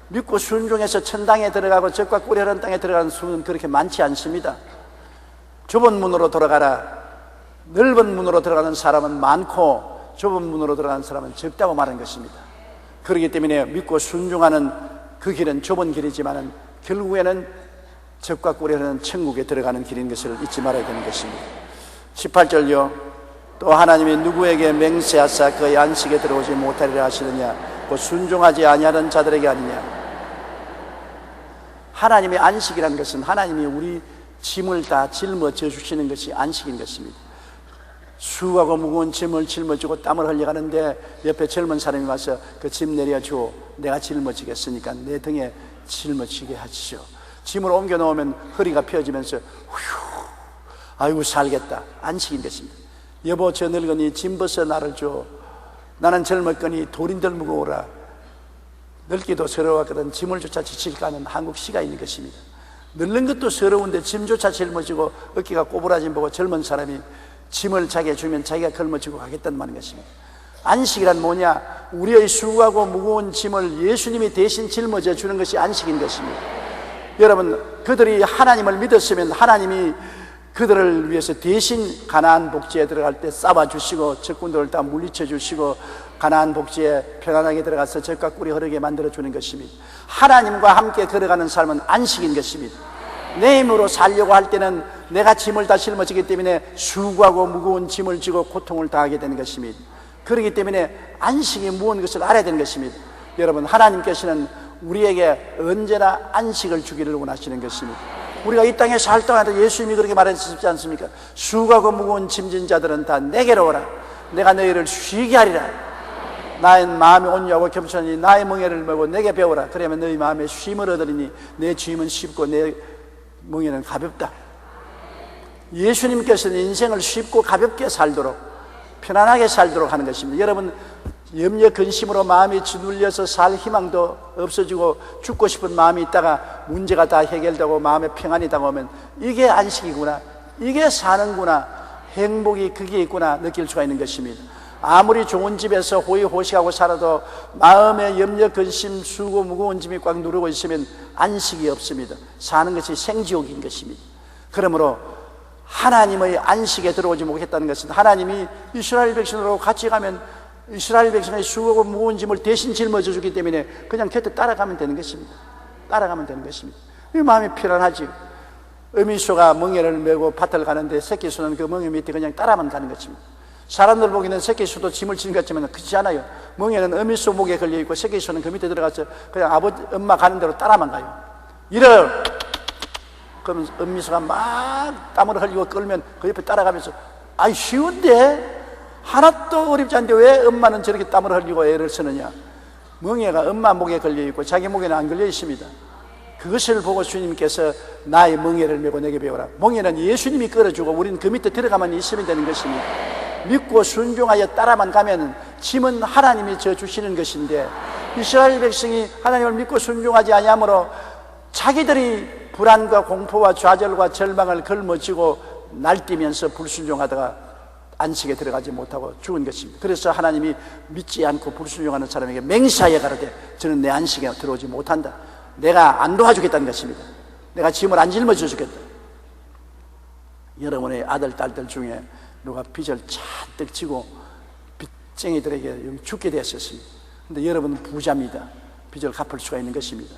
S1: 믿고 순종해서 천당에 들어가고 젖과 꿀이 흐르는 땅에 들어가는 수는 그렇게 많지 않습니다. 좁은 문으로 돌아가라. 넓은 문으로 들어가는 사람은 많고 좁은 문으로 들어가는 사람은 적다고 말한 것입니다. 그렇기 때문에 믿고 순종하는 그 길은 좁은 길이지만 결국에는 젖과 꿀이 흐르는 천국에 들어가는 길인 것을 잊지 말아야 되는 것입니다. 18절요. 또 하나님이 누구에게 맹세하사 그의 안식에 들어오지 못하리라 하시느냐. 곧 순종하지 아니하는 자들에게 아니냐. 하나님의 안식이라는 것은 하나님이 우리 짐을 다 짊어져 주시는 것이 안식인 것입니다. 수고하고 무거운 짐을 짊어지고 땀을 흘려가는데 옆에 젊은 사람이 와서 그 짐 내려줘. 내가 짊어지겠으니까 내 등에 짊어지게 하시오. 짐을 옮겨 놓으면 허리가 펴지면서 휴, 아이고 살겠다. 안식인 것입니다. 여보 저 늙으니 짐 벗어 나를 줘. 나는 젊었거니 돌인들 무거워라. 늙기도 서러웠거든 짐을 조차 지칠까 하는 한국 시가 있는 것입니다. 늙는 것도 서러운데 짐조차 짊어지고 어깨가 꼬부라짐 보고 젊은 사람이 짐을 자기가 주면 자기가 걸머지고 가겠다는 말인 것입니다. 안식이란 뭐냐? 우리의 수고하고 무거운 짐을 예수님이 대신 짊어져 주는 것이 안식인 것입니다. 여러분, 그들이 하나님을 믿었으면 하나님이 그들을 위해서 대신 가나안 복지에 들어갈 때 싸워주시고 적군들을 다 물리쳐 주시고 가나안 복지에 편안하게 들어가서 젖과 꿀이 흐르게 만들어 주는 것입니다. 하나님과 함께 걸어가는 삶은 안식인 것입니다. 내 힘으로 살려고 할 때는 내가 짐을 다 짊어지기 때문에 수고하고 무거운 짐을 지고 고통을 당하게 되는 것입니다. 그렇기 때문에 안식이 무언 것을 알아야 되는 것입니다. 여러분, 하나님께서는 우리에게 언제나 안식을 주기를 원하시는 것입니다. 우리가 이 땅에 살 동안에도 예수님이 그렇게 말하셨지 않습니까? 수고하고 무거운 짐진 자들은 다 내게로 오라. 내가 너희를 쉬게 하리라. 나의 마음이 온유하고 겸손하니 나의 멍에를 메고 내게 배우라. 그러면 너희 마음에 쉼을 얻으리니 내 짐은 쉽고 내 멍에는 가볍다. 예수님께서는 인생을 쉽고 가볍게 살도록, 편안하게 살도록 하는 것입니다. 여러분, 염려 근심으로 마음이 짓눌려서 살 희망도 없어지고 죽고 싶은 마음이 있다가 문제가 다 해결되고 마음에 평안이 다가오면 이게 안식이구나, 이게 사는구나, 행복이 그게 있구나 느낄 수가 있는 것입니다. 아무리 좋은 집에서 호의호식하고 살아도 마음에 염려 근심 수고 무거운 짐이 꽉 누르고 있으면 안식이 없습니다. 사는 것이 생지옥인 것입니다. 그러므로 하나님의 안식에 들어오지 못했다는 것은 하나님이 이스라엘 백성으로 같이 가면 이스라엘 백성의 수고하고 무거운 짐을 대신 짊어져 주기 때문에 그냥 곁에 따라가면 되는 것입니다. 따라가면 되는 것입니다. 이 마음이 편안하지. 어미소가 멍에를 메고 밭을 가는데 새끼소는 그 멍에 밑에 그냥 따라만 가는 것입니다. 사람들 보기에는 새끼소도 짐을 지는 것 같지만 그렇지 않아요. 멍에는 어미소 목에 걸려있고 새끼소는 그 밑에 들어가서 그냥 아버지, 엄마 가는 대로 따라만 가요. 이러! 그러면 어미소가 막 땀을 흘리고 끌면 그 옆에 따라가면서 아이 쉬운데? 하나도 어렵지 않은데 왜 엄마는 저렇게 땀을 흘리고 애를 쓰느냐? 멍에가 엄마 목에 걸려있고 자기 목에는 안 걸려 있습니다. 그것을 보고 주님께서 나의 멍에를 메고 내게 배우라. 멍에는 예수님이 끌어주고 우리는 그 밑에 들어가만 있으면 되는 것입니다. 믿고 순종하여 따라만 가면 짐은 하나님이 져 주시는 것인데 이스라엘 백성이 하나님을 믿고 순종하지 아니하므로 자기들이 불안과 공포와 좌절과 절망을 걸머쥐고 날뛰면서 불순종하다가 안식에 들어가지 못하고 죽은 것입니다. 그래서 하나님이 믿지 않고 불순종하는 사람에게 맹세하여 가로되 저는 내 안식에 들어오지 못한다. 내가 안 도와주겠다는 것입니다. 내가 짐을 안 짊어져 주겠다. 여러분의 아들, 딸들 중에 누가 빚을 잔뜩 지고 빚쟁이들에게 죽게 되었습니다. 그런데 여러분은 부자입니다. 빚을 갚을 수가 있는 것입니다.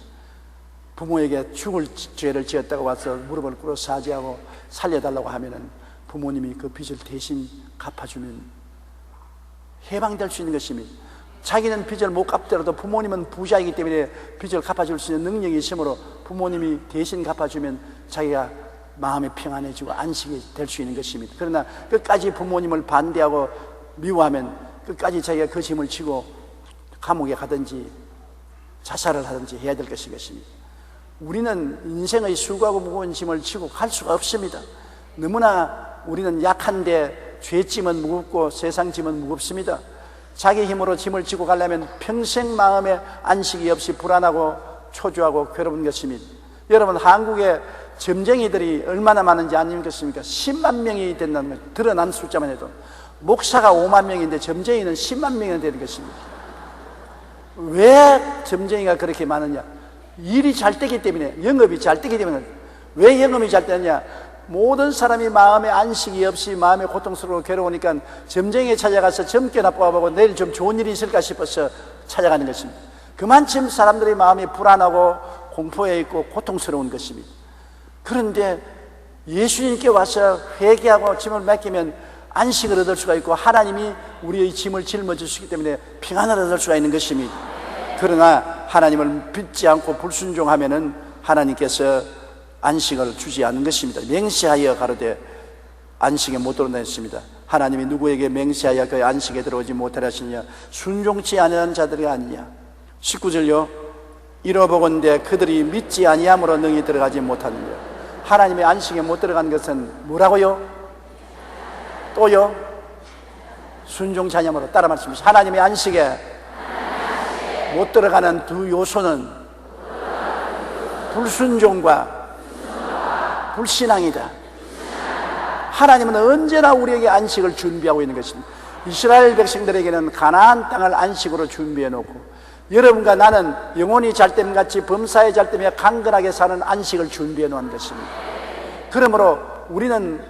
S1: 부모에게 죽을 죄를 지었다고 와서 무릎을 꿇어 사죄하고 살려달라고 하면은 부모님이 그 빚을 대신 갚아주면 해방될 수 있는 것입니다. 자기는 빚을 못 갚더라도 부모님은 부자이기 때문에 빚을 갚아줄 수 있는 능력이 있으므로 부모님이 대신 갚아주면 자기가 마음이 평안해지고 안식이 될 수 있는 것입니다. 그러나 끝까지 부모님을 반대하고 미워하면 끝까지 자기가 그 짐을 지고 감옥에 가든지 자살을 하든지 해야 될 것입니다. 우리는 인생의 수고하고 무거운 짐을 지고 갈 수가 없습니다. 너무나 우리는 약한데 죄짐은 무겁고 세상 짐은 무겁습니다. 자기 힘으로 짐을 지고 가려면 평생 마음에 안식이 없이 불안하고 초조하고 괴로운 것입니다. 여러분, 한국에 점쟁이들이 얼마나 많은지 아니겠습니까? 10만 명이 된다는 걸 드러난 숫자만 해도 목사가 5만 명인데 점쟁이는 10만 명이 되는 것입니다. 왜 점쟁이가 그렇게 많으냐? 일이 잘 되기 때문에, 영업이 잘 되기 때문에. 왜 영업이 잘 되느냐? 모든 사람이 마음에 안식이 없이 마음에 고통스러워 괴로우니까 점쟁이에 찾아가서 점괘나 뽑아보고 내일 좀 좋은 일이 있을까 싶어서 찾아가는 것입니다. 그만큼 사람들의 마음이 불안하고 공포해 있고 고통스러운 것입니다. 그런데 예수님께 와서 회개하고 짐을 맡기면 안식을 얻을 수가 있고 하나님이 우리의 짐을 짊어지시기 때문에 평안을 얻을 수가 있는 것입니다. 그러나 하나님을 믿지 않고 불순종하면은 하나님께서 안식을 주지 않는 것입니다. 맹세하여 가로되 안식에 못 들어온다 했습니다. 하나님이 누구에게 맹세하여 그 안식에 들어오지 못하라 하시느냐? 순종치 아니하는 자들이 아니냐. 19절요. 이러보건대 그들이 믿지 아니함으로 능히 들어가지 못하느냐. 하나님의 안식에 못 들어간 것은 뭐라고요? 또요? 순종 자녀로 따라 말씀하십시오. 하나님의 안식에 못 들어가는 두 요소는 불순종과 불신앙이다. 하나님은 언제나 우리에게 안식을 준비하고 있는 것입니다. 이스라엘 백성들에게는 가나안 땅을 안식으로 준비해 놓고, 여러분과 나는 영혼이 잘됨같이 범사에 잘되며 강건하게 사는 안식을 준비해 놓은 것입니다. 그러므로 우리는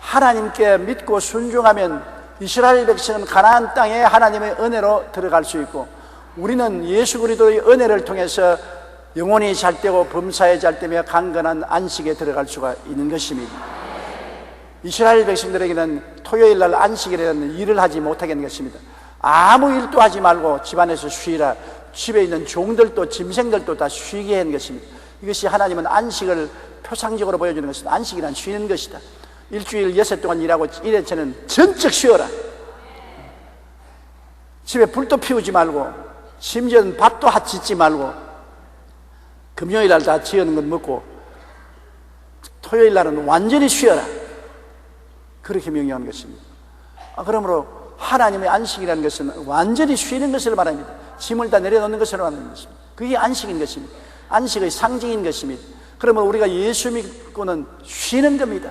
S1: 하나님께 믿고 순종하면 이스라엘 백성은 가나안 땅에 하나님의 은혜로 들어갈 수 있고, 우리는 예수 그리스도의 은혜를 통해서 영혼이 잘되고 범사에 잘되며 강건한 안식에 들어갈 수가 있는 것입니다. 이스라엘 백성들에게는 토요일 날 안식이라는 일을 하지 못하게 하는 것입니다. 아무 일도 하지 말고 집안에서 쉬라. 집에 있는 종들도 짐승들도 다 쉬게 하는 것입니다. 이것이 하나님은 안식을 표상적으로 보여주는 것입니다. 안식이란 쉬는 것이다. 일주일 6일 동안 일하고 1회째는 전적 쉬어라. 집에 불도 피우지 말고, 심지어는 밥도 짓지 말고, 금요일 날 다 지어놓은 것 먹고 토요일 날은 완전히 쉬어라. 그렇게 명령하는 것입니다. 그러므로 하나님의 안식이라는 것은 완전히 쉬는 것을 말합니다. 짐을 다 내려놓는 것을 말하는 것입니다. 그게 안식인 것입니다. 안식의 상징인 것입니다. 그러면 우리가 예수 믿고는 쉬는 겁니다.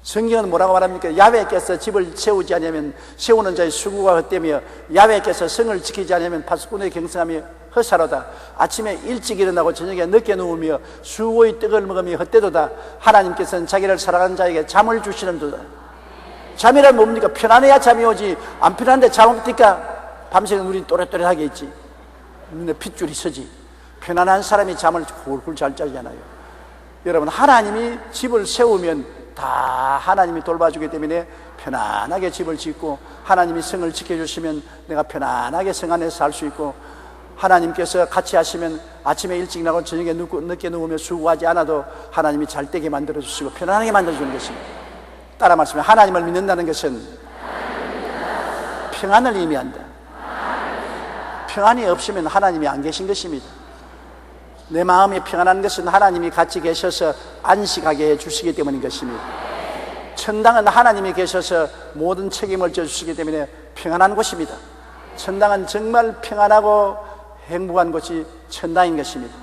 S1: 성경은 뭐라고 말합니까? 야훼께서 집을 세우지 않으면 세우는 자의 수고가 헛되며, 야훼께서 성을 지키지 않으면 파수꾼의 경성함이 허사로다. 아침에 일찍 일어나고 저녁에 늦게 누우며 수고의 떡을 먹으며 헛되도다. 하나님께서는 자기를 사랑하는 자에게 잠을 주시는도다. 잠이란 뭡니까? 편안해야 잠이 오지. 안 편한데 잠 없니까 밤새 우리 또렷또렷하게 있지. 눈에 핏줄이 서지. 편안한 사람이 잠을 굴굴 잘 자잖아요. 여러분, 하나님이 집을 세우면 다 하나님이 돌봐주기 때문에 편안하게 집을 짓고, 하나님이 성을 지켜주시면 내가 편안하게 성 안에서 살 수 있고, 하나님께서 같이 하시면 아침에 일찍 나고 저녁에 늦게 누우며 수고하지 않아도 하나님이 잘 되게 만들어주시고 편안하게 만들어주는 것입니다. 따라 말씀해. 하나님을 믿는다는 것은 평안을 의미한다. 평안이 없으면 하나님이 안 계신 것입니다. 내 마음이 평안한 것은 하나님이 같이 계셔서 안식하게 해주시기 때문인 것입니다. 천당은 하나님이 계셔서 모든 책임을 져주시기 때문에 평안한 곳입니다. 천당은 정말 평안하고 행복한 곳이 천당인 것입니다.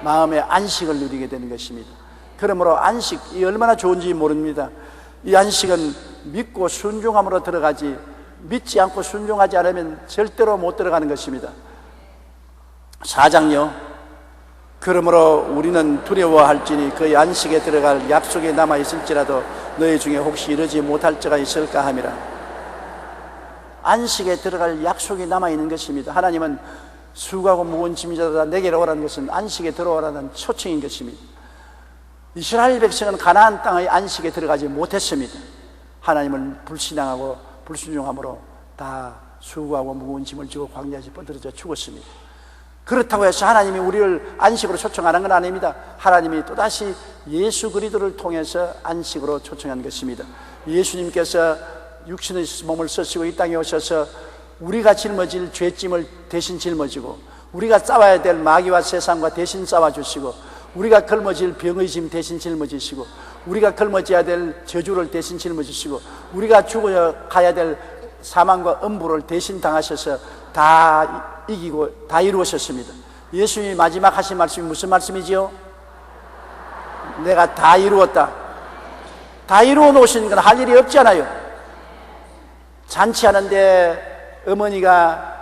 S1: 마음의 안식을 누리게 되는 것입니다. 그러므로 안식이 얼마나 좋은지 모릅니다. 이 안식은 믿고 순종함으로 들어가지, 믿지 않고 순종하지 않으면 절대로 못 들어가는 것입니다. 4장요. 그러므로 우리는 두려워할지니 그의 안식에 들어갈 약속에 남아있을지라도 너희 중에 혹시 이르지 못할 자가 있을까 함이라. 안식에 들어갈 약속이 남아있는 것입니다. 하나님은 수고하고 무거운 짐이 자들아 내게로 오라는 것은 안식에 들어오라는 초청인 것입니다. 이스라엘 백성은 가나안 땅의 안식에 들어가지 못했습니다. 하나님을 불신앙하고 불순종함으로 다 수고하고 무거운 짐을 지고 광야에서 뻗어져 죽었습니다. 그렇다고 해서 하나님이 우리를 안식으로 초청하는 건 아닙니다. 하나님이 또다시 예수 그리스도를 통해서 안식으로 초청한 것입니다. 예수님께서 육신의 몸을 쓰시고 이 땅에 오셔서 우리가 짊어질 죄짐을 대신 짊어지고, 우리가 싸워야 될 마귀와 세상과 대신 싸워주시고, 우리가 걸머질 병의 짐 대신 짊어지시고, 우리가 걸머져야 될 저주를 대신 짊어지시고, 우리가 죽어가야 될 사망과 음부를 대신 당하셔서 다 이기고 다 이루셨습니다. 예수님이 마지막 하신 말씀이 무슨 말씀이지요? 내가 다 이루었다. 다 이루어 놓으신 건 할 일이 없잖아요. 잔치하는데 어머니가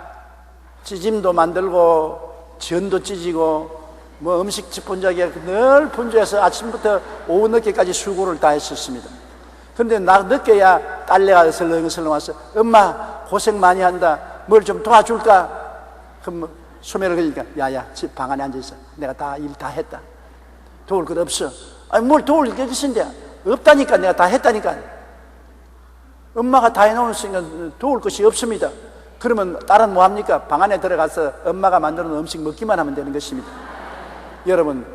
S1: 찌짐도 만들고 전도 찢이고 뭐 음식 분주하게 늘 분주해서 아침부터 오후 늦게까지 수고를 다 했었습니다. 그런데 나 늦게야 딸내가 설렁설렁 와서 엄마 고생 많이 한다. 뭘 좀 도와줄까? 그럼 소매를 걸으니까 야야 집 방 안에 앉아있어. 내가 다 일 다 했다. 도울 것 없어. 아니 뭘 도울 게 있는데 없다니까. 내가 다 했다니까. 엄마가 다 해놓으니까 도울 것이 없습니다. 그러면 딸은 뭐합니까? 방 안에 들어가서 엄마가 만드는 음식 먹기만 하면 되는 것입니다. 여러분,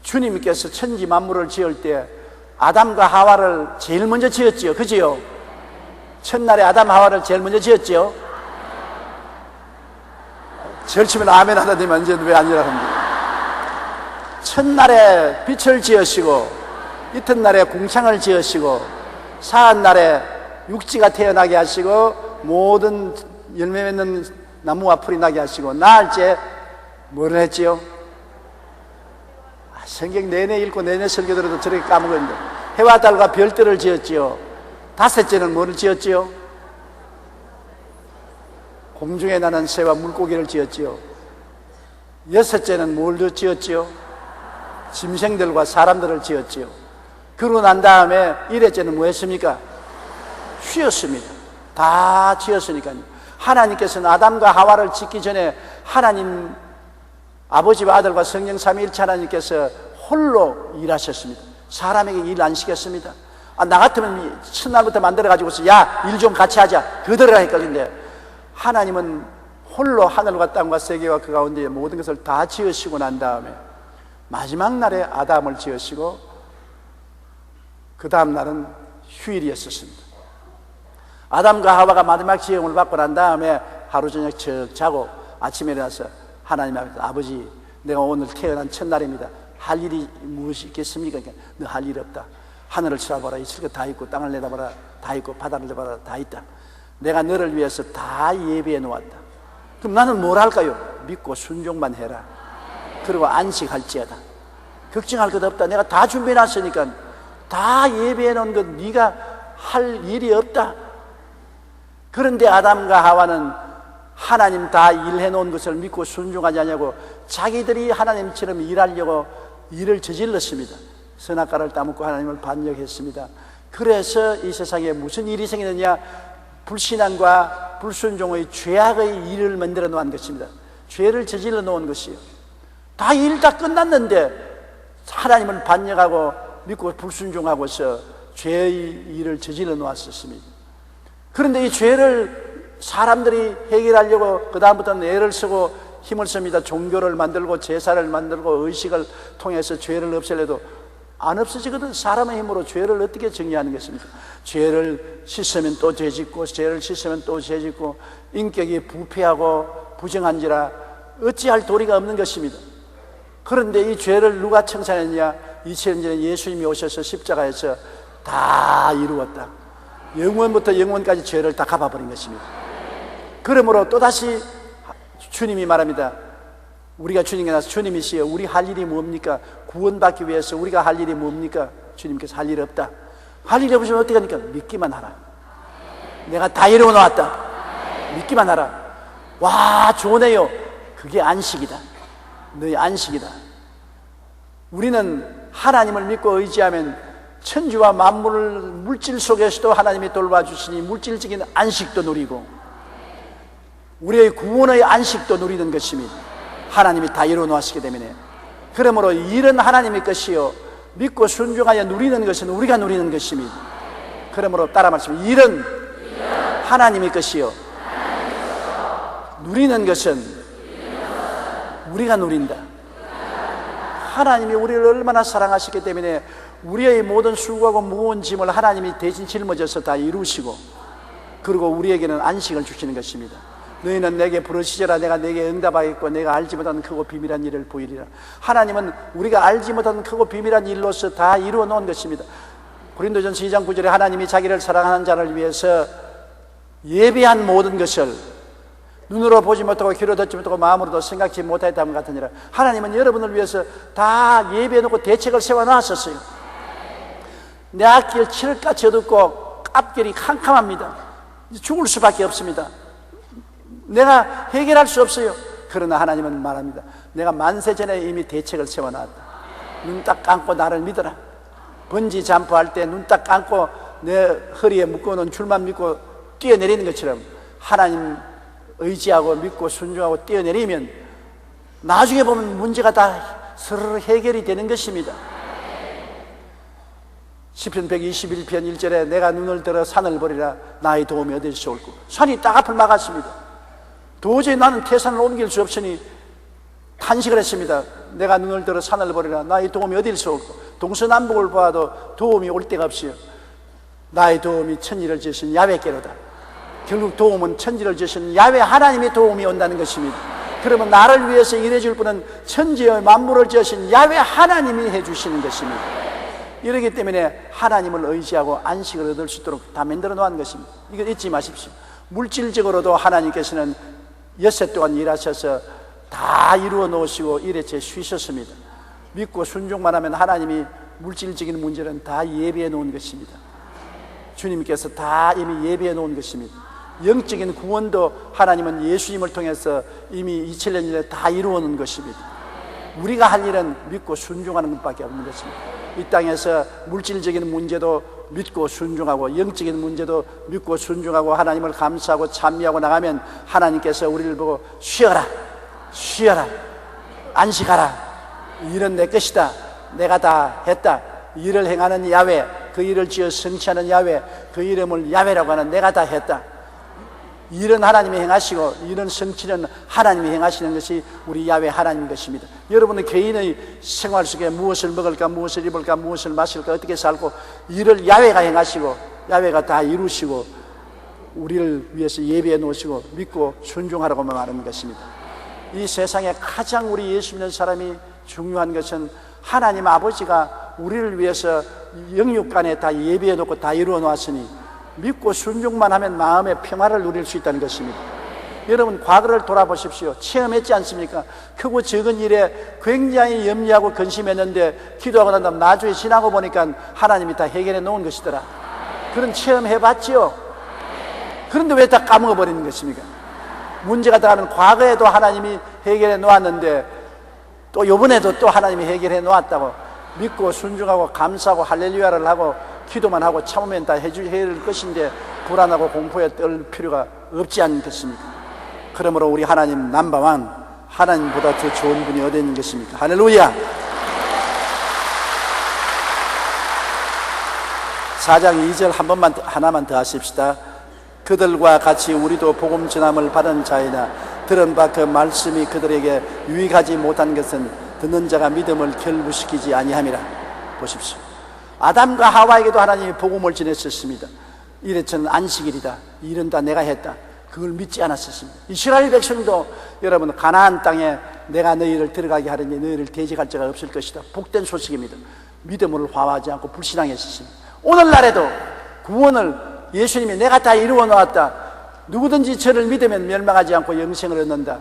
S1: 주님께서 천지 만물을 지을 때 아담과 하와를 제일 먼저 지었지요. 그지요? 첫날에 아담 하와를 제일 먼저 지었지요. 절치면 아멘 하다니만 이제 왜 아니라고 합니다. 첫날에 빛을 지으시고 이튿날에 궁창을 지으시고 사한날에 육지가 태어나게 하시고 모든 열매 맺는 나무와 풀이 나게 하시고 나흘째 뭐를 했지요? 성경 내내 읽고 내내 설교 들어도 저렇게 까먹었는데 해와 달과 별들을 지었지요. 다섯째는 뭐를 지었지요? 공중에 나는 새와 물고기를 지었지요. 여섯째는 뭘 지었지요? 짐승들과 사람들을 지었지요. 그러고 난 다음에 일회째는 뭐 했습니까? 쉬었습니다. 다 지었으니까요. 하나님께서는 아담과 하와를 짓기 전에 하나님 아버지와 아들과 성령 삼위일체 하나님께서 홀로 일하셨습니다. 사람에게 일 안 시켰습니다. 나 같으면 첫날부터 만들어가지고서 야, 일 좀 같이 하자 그들이라 했거든요. 하나님은 홀로 하늘과 땅과 세계와 그 가운데 모든 것을 다 지으시고 난 다음에 마지막 날에 아담을 지으시고 그 다음 날은 휴일이었습니다. 아담과 하와가 마지막 지음을 받고 난 다음에 하루 저녁 척 자고 아침에 일어나서 하나님 앞에서 아버지, 내가 오늘 태어난 첫날입니다. 할 일이 무엇이 있겠습니까? 너 할 일 없다. 하늘을 쳐다봐라. 있을 것 다 있고 땅을 내다봐라. 다 있고 바다를 내다봐라. 다 있다. 내가 너를 위해서 다 예비해 놓았다. 그럼 나는 뭘 할까요? 믿고 순종만 해라. 그리고 안식할지어다. 걱정할 것 없다. 내가 다 준비해 놨으니까 다 예비해 놓은 것 네가 할 일이 없다. 그런데 아담과 하와는 하나님 다 일해 놓은 것을 믿고 순종하지 않냐고 자기들이 하나님처럼 일하려고 일을 저질렀습니다. 선악과를 따먹고 하나님을 반역했습니다. 그래서 이 세상에 무슨 일이 생기느냐? 불신앙과 불순종의 죄악의 일을 만들어 놓은 것입니다. 죄를 저질러 놓은 것이요. 다 일 다 끝났는데 하나님을 반역하고 믿고 불순종하고서 죄의 일을 저질러 놓았었습니다. 그런데 이 죄를 사람들이 해결하려고 그 다음부터는 애를 쓰고 힘을 씁니다. 종교를 만들고 제사를 만들고 의식을 통해서 죄를 없애려도 안 없어지거든. 사람의 힘으로 죄를 어떻게 정리하는 것입니까? 죄를 씻으면 또 죄짓고 죄를 씻으면 또 죄짓고 인격이 부패하고 부정한지라 어찌할 도리가 없는 것입니다. 그런데 이 죄를 누가 청산했냐? 2000년 전에 예수님이 오셔서 십자가에서 다 이루었다. 영원부터 영원까지 죄를 다 갚아버린 것입니다. 그러므로 또다시 주님이 말합니다. 우리가 주님께 나서 주님이시여 우리 할 일이 뭡니까? 구원받기 위해서 우리가 할 일이 뭡니까? 주님께서 할 일 없다. 할 일이 없으면 어떻게 하니까? 믿기만 하라. 내가 다 이루어 놓았다. 믿기만 하라. 와, 좋네요. 그게 안식이다. 너희 안식이다. 우리는 하나님을 믿고 의지하면 천지와 만물을 물질 속에서도 하나님이 돌봐주시니 물질적인 안식도 누리고 우리의 구원의 안식도 누리는 것입니다. 하나님이 다 이루어 놓았기 때문에. 그러므로 일은 하나님의 것이요 믿고 순종하여 누리는 것은 우리가 누리는 것입니다. 그러므로 따라 말씀해. 일은 하나님의 것이요 누리는 것은 우리가 누린다. 하나님이 우리를 얼마나 사랑하시기 때문에 우리의 모든 수고하고 무거운 짐을 하나님이 대신 짊어져서 다 이루시고 그리고 우리에게는 안식을 주시는 것입니다. 너희는 내게 부르시리라. 내가 내게 응답하겠고 내가 알지 못하는 크고 비밀한 일을 보이리라. 하나님은 우리가 알지 못하는 크고 비밀한 일로서 다 이루어 놓은 것입니다. 고린도전서 2장 9절에 하나님이 자기를 사랑하는 자를 위해서 예비한 모든 것을 눈으로 보지 못하고 귀로 듣지 못하고 마음으로도 생각지 못하였다는 것 같으니라. 하나님은 여러분을 위해서 다 예비해 놓고 대책을 세워놨었어요. 내 앞길 칠흑같이 어둡고 앞길이 캄캄합니다. 죽을 수밖에 없습니다. 내가 해결할 수 없어요. 그러나 하나님은 말합니다. 내가 만세 전에 이미 대책을 세워놨다. 눈 딱 감고 나를 믿어라. 번지 점프할 때 눈 딱 감고 내 허리에 묶어놓은 줄만 믿고 뛰어내리는 것처럼 하나님 의지하고 믿고 순종하고 뛰어내리면 나중에 보면 문제가 다 서로 해결이 되는 것입니다. 시편 121편 1절에 내가 눈을 들어 산을 보리라. 나의 도움이 어디서 올고. 산이 딱 앞을 막았습니다. 도저히 나는 태산을 옮길 수 없으니 탄식을 했습니다. 내가 눈을 들어 산을 보리라. 나의 도움이 어디서 올고. 동서남북을 보아도 도움이 올 데가 없어요. 나의 도움이 천지를 지으신 야훼께로다. 결국 도움은 천지를 지으신 야훼 하나님의 도움이 온다는 것입니다. 그러면 나를 위해서 일해줄 분은 천지의 만물을 지으신 야훼 하나님이 해주시는 것입니다. 이러기 때문에 하나님을 의지하고 안식을 얻을 수 있도록 다 만들어 놓은 것입니다. 이거 잊지 마십시오. 물질적으로도 하나님께서는 엿새 동안 일하셔서 다 이루어 놓으시고 일회째 쉬셨습니다. 믿고 순종만 하면 하나님이 물질적인 문제는 다 예비해 놓은 것입니다. 주님께서 다 이미 예비해 놓은 것입니다. 영적인 구원도 하나님은 예수님을 통해서 이미 2000년 전에 다 이루어 놓은 것입니다. 우리가 할 일은 믿고 순종하는 것밖에 없는 것입니다. 이 땅에서 물질적인 문제도 믿고 순종하고 영적인 문제도 믿고 순종하고 하나님을 감사하고 찬미하고 나가면 하나님께서 우리를 보고 쉬어라, 쉬어라, 안식하라, 일은 내 것이다, 내가 다 했다, 일을 행하는 야훼, 그 일을 지어 성취하는 야훼, 그 이름을 야훼라고 하는 내가 다 했다. 일은 하나님이 행하시고 일은 성취는 하나님이 행하시는 것이 우리 야훼 하나님인 것입니다. 여러분은 개인의 생활 속에 무엇을 먹을까, 무엇을 입을까, 무엇을 마실까, 어떻게 살고, 일을 야훼가 행하시고 야훼가 다 이루시고 우리를 위해서 예비해 놓으시고 믿고 순종하라고만 말하는 것입니다. 이 세상에 가장 우리 예수 믿는 사람이 중요한 것은 하나님 아버지가 우리를 위해서 영육간에 다 예비해 놓고 다 이루어 놓았으니 믿고 순종만 하면 마음의 평화를 누릴 수 있다는 것입니다. 여러분, 과거를 돌아보십시오. 체험했지 않습니까? 크고 적은 일에 굉장히 염려하고 근심했는데 기도하고 난 다음 나중에 지나고 보니까 하나님이 다 해결해 놓은 것이더라. 그런 체험해봤지요? 그런데 왜 다 까먹어버리는 것입니까? 문제가 다 과거에도 하나님이 해결해 놓았는데 또 이번에도 또 하나님이 해결해 놓았다고 믿고 순종하고 감사하고 할렐루야를 하고 기도만 하고 참으면 다 해줄 것인데 불안하고 공포에 떨 필요가 없지 않겠습니까? 그러므로 우리 하나님 넘버원, 하나님보다 더 좋은 분이 어디 있는 것입니까? 할렐루야. 4장 2절 하나만 더 하십시다. 그들과 같이 우리도 복음 전함을 받은 자이나 들은 바 그 말씀이 그들에게 유익하지 못한 것은 듣는 자가 믿음을 결부시키지 아니함이라. 보십시오. 아담과 하와에게도 하나님이 복음을 전했었습니다. 이랬던 안식일이다, 일은 다 내가 했다, 그걸 믿지 않았었습니다. 이스라엘 백성도 여러분, 가나안 땅에 내가 너희를 들어가게 하려니 너희를 대적할 자가 없을 것이다, 복된 소식입니다. 믿음을 화하지 않고 불신앙했었습니다. 오늘날에도 구원을 예수님이 내가 다 이루어 놓았다, 누구든지 저를 믿으면 멸망하지 않고 영생을 얻는다,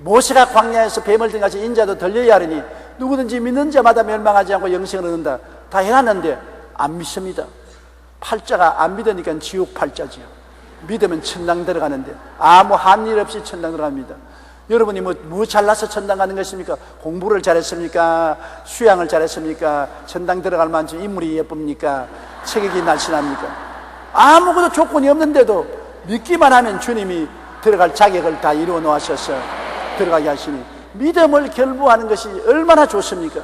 S1: 모세가 광야에서 뱀을 등같이 인자도 들려야 하리니 누구든지 믿는 자마다 멸망하지 않고 영생을 얻는다, 다 해놨는데 안 믿습니다. 팔자가 안 믿으니까 지옥 팔자지요. 믿으면 천당 들어가는데 아무 한 일 없이 천당 들어갑니다. 여러분이 뭐 잘나서 천당 가는 것입니까? 공부를 잘했습니까? 수양을 잘했습니까? 천당 들어갈 만큼 인물이 예쁩니까? 체격이 날씬합니까? 아무것도 조건이 없는데도 믿기만 하면 주님이 들어갈 자격을 다 이루어 놓으셔서 들어가게 하시니 믿음을 결부하는 것이 얼마나 좋습니까?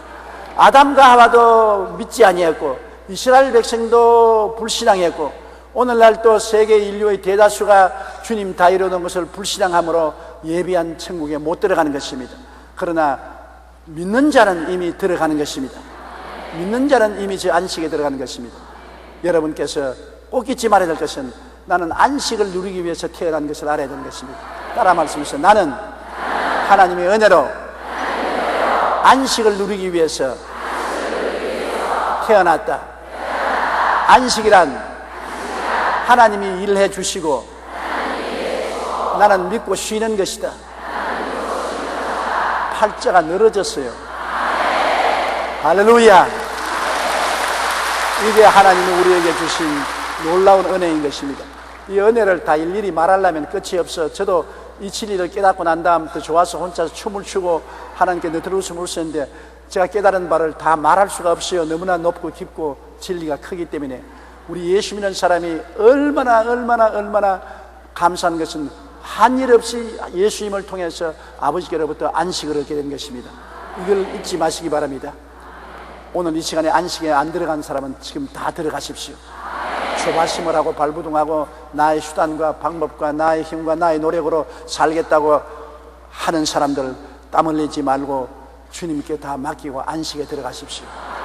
S1: 아담과 하와도 믿지 아니했고 이스라엘 백성도 불신앙했고 오늘날 또 세계 인류의 대다수가 주님 다 이루어놓은 것을 불신앙함으로 예비한 천국에 못 들어가는 것입니다. 그러나 믿는 자는 이미 들어가는 것입니다. 믿는 자는 이미 저 안식에 들어가는 것입니다. 여러분께서 꼭 잊지 말아야 될 것은 나는 안식을 누리기 위해서 태어난 것을 알아야 되는 것입니다. 따라 말씀하세요. 나는 하나님의 은혜로 안식을 누리기 위해서 태어났다. 안식이란 하나님이 일해 주시고 나는 믿고 쉬는 것이다. 팔자가 늘어졌어요. 할렐루야. 이게 하나님이 우리에게 주신 놀라운 은혜인 것입니다. 이 은혜를 다 일일이 말하려면 끝이 없어. 저도 이 진리를 깨닫고 난 다음부터 좋아서 혼자서 춤을 추고 하나님께 너트로 웃음을 웃었는데 제가 깨달은 바를 다 말할 수가 없어요. 너무나 높고 깊고 진리가 크기 때문에. 우리 예수 믿는 사람이 얼마나 감사한 것은 한 일 없이 예수님을 통해서 아버지께로부터 안식을 얻게 된 것입니다. 이걸 잊지 마시기 바랍니다. 오늘 이 시간에 안식에 안 들어간 사람은 지금 다 들어가십시오. 조바심을 하고 발부둥하고 나의 수단과 방법과 나의 힘과 나의 노력으로 살겠다고 하는 사람들 땀 흘리지 말고 주님께 다 맡기고 안식에 들어가십시오.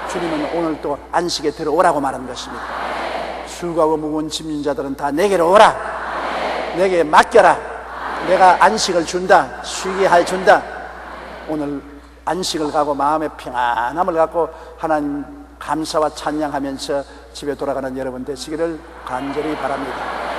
S1: 주님은 오늘 또 안식에 들어오라고 말하는 것입니다. 수고하고 무거운 짐진 자들은 다 내게로 오라. 내게 맡겨라. 내가 안식을 준다. 쉬게 해 준다. 오늘 안식을 가고 마음의 평안함을 갖고 하나님 감사와 찬양하면서 집에 돌아가는 여러분 되시기를 간절히 바랍니다.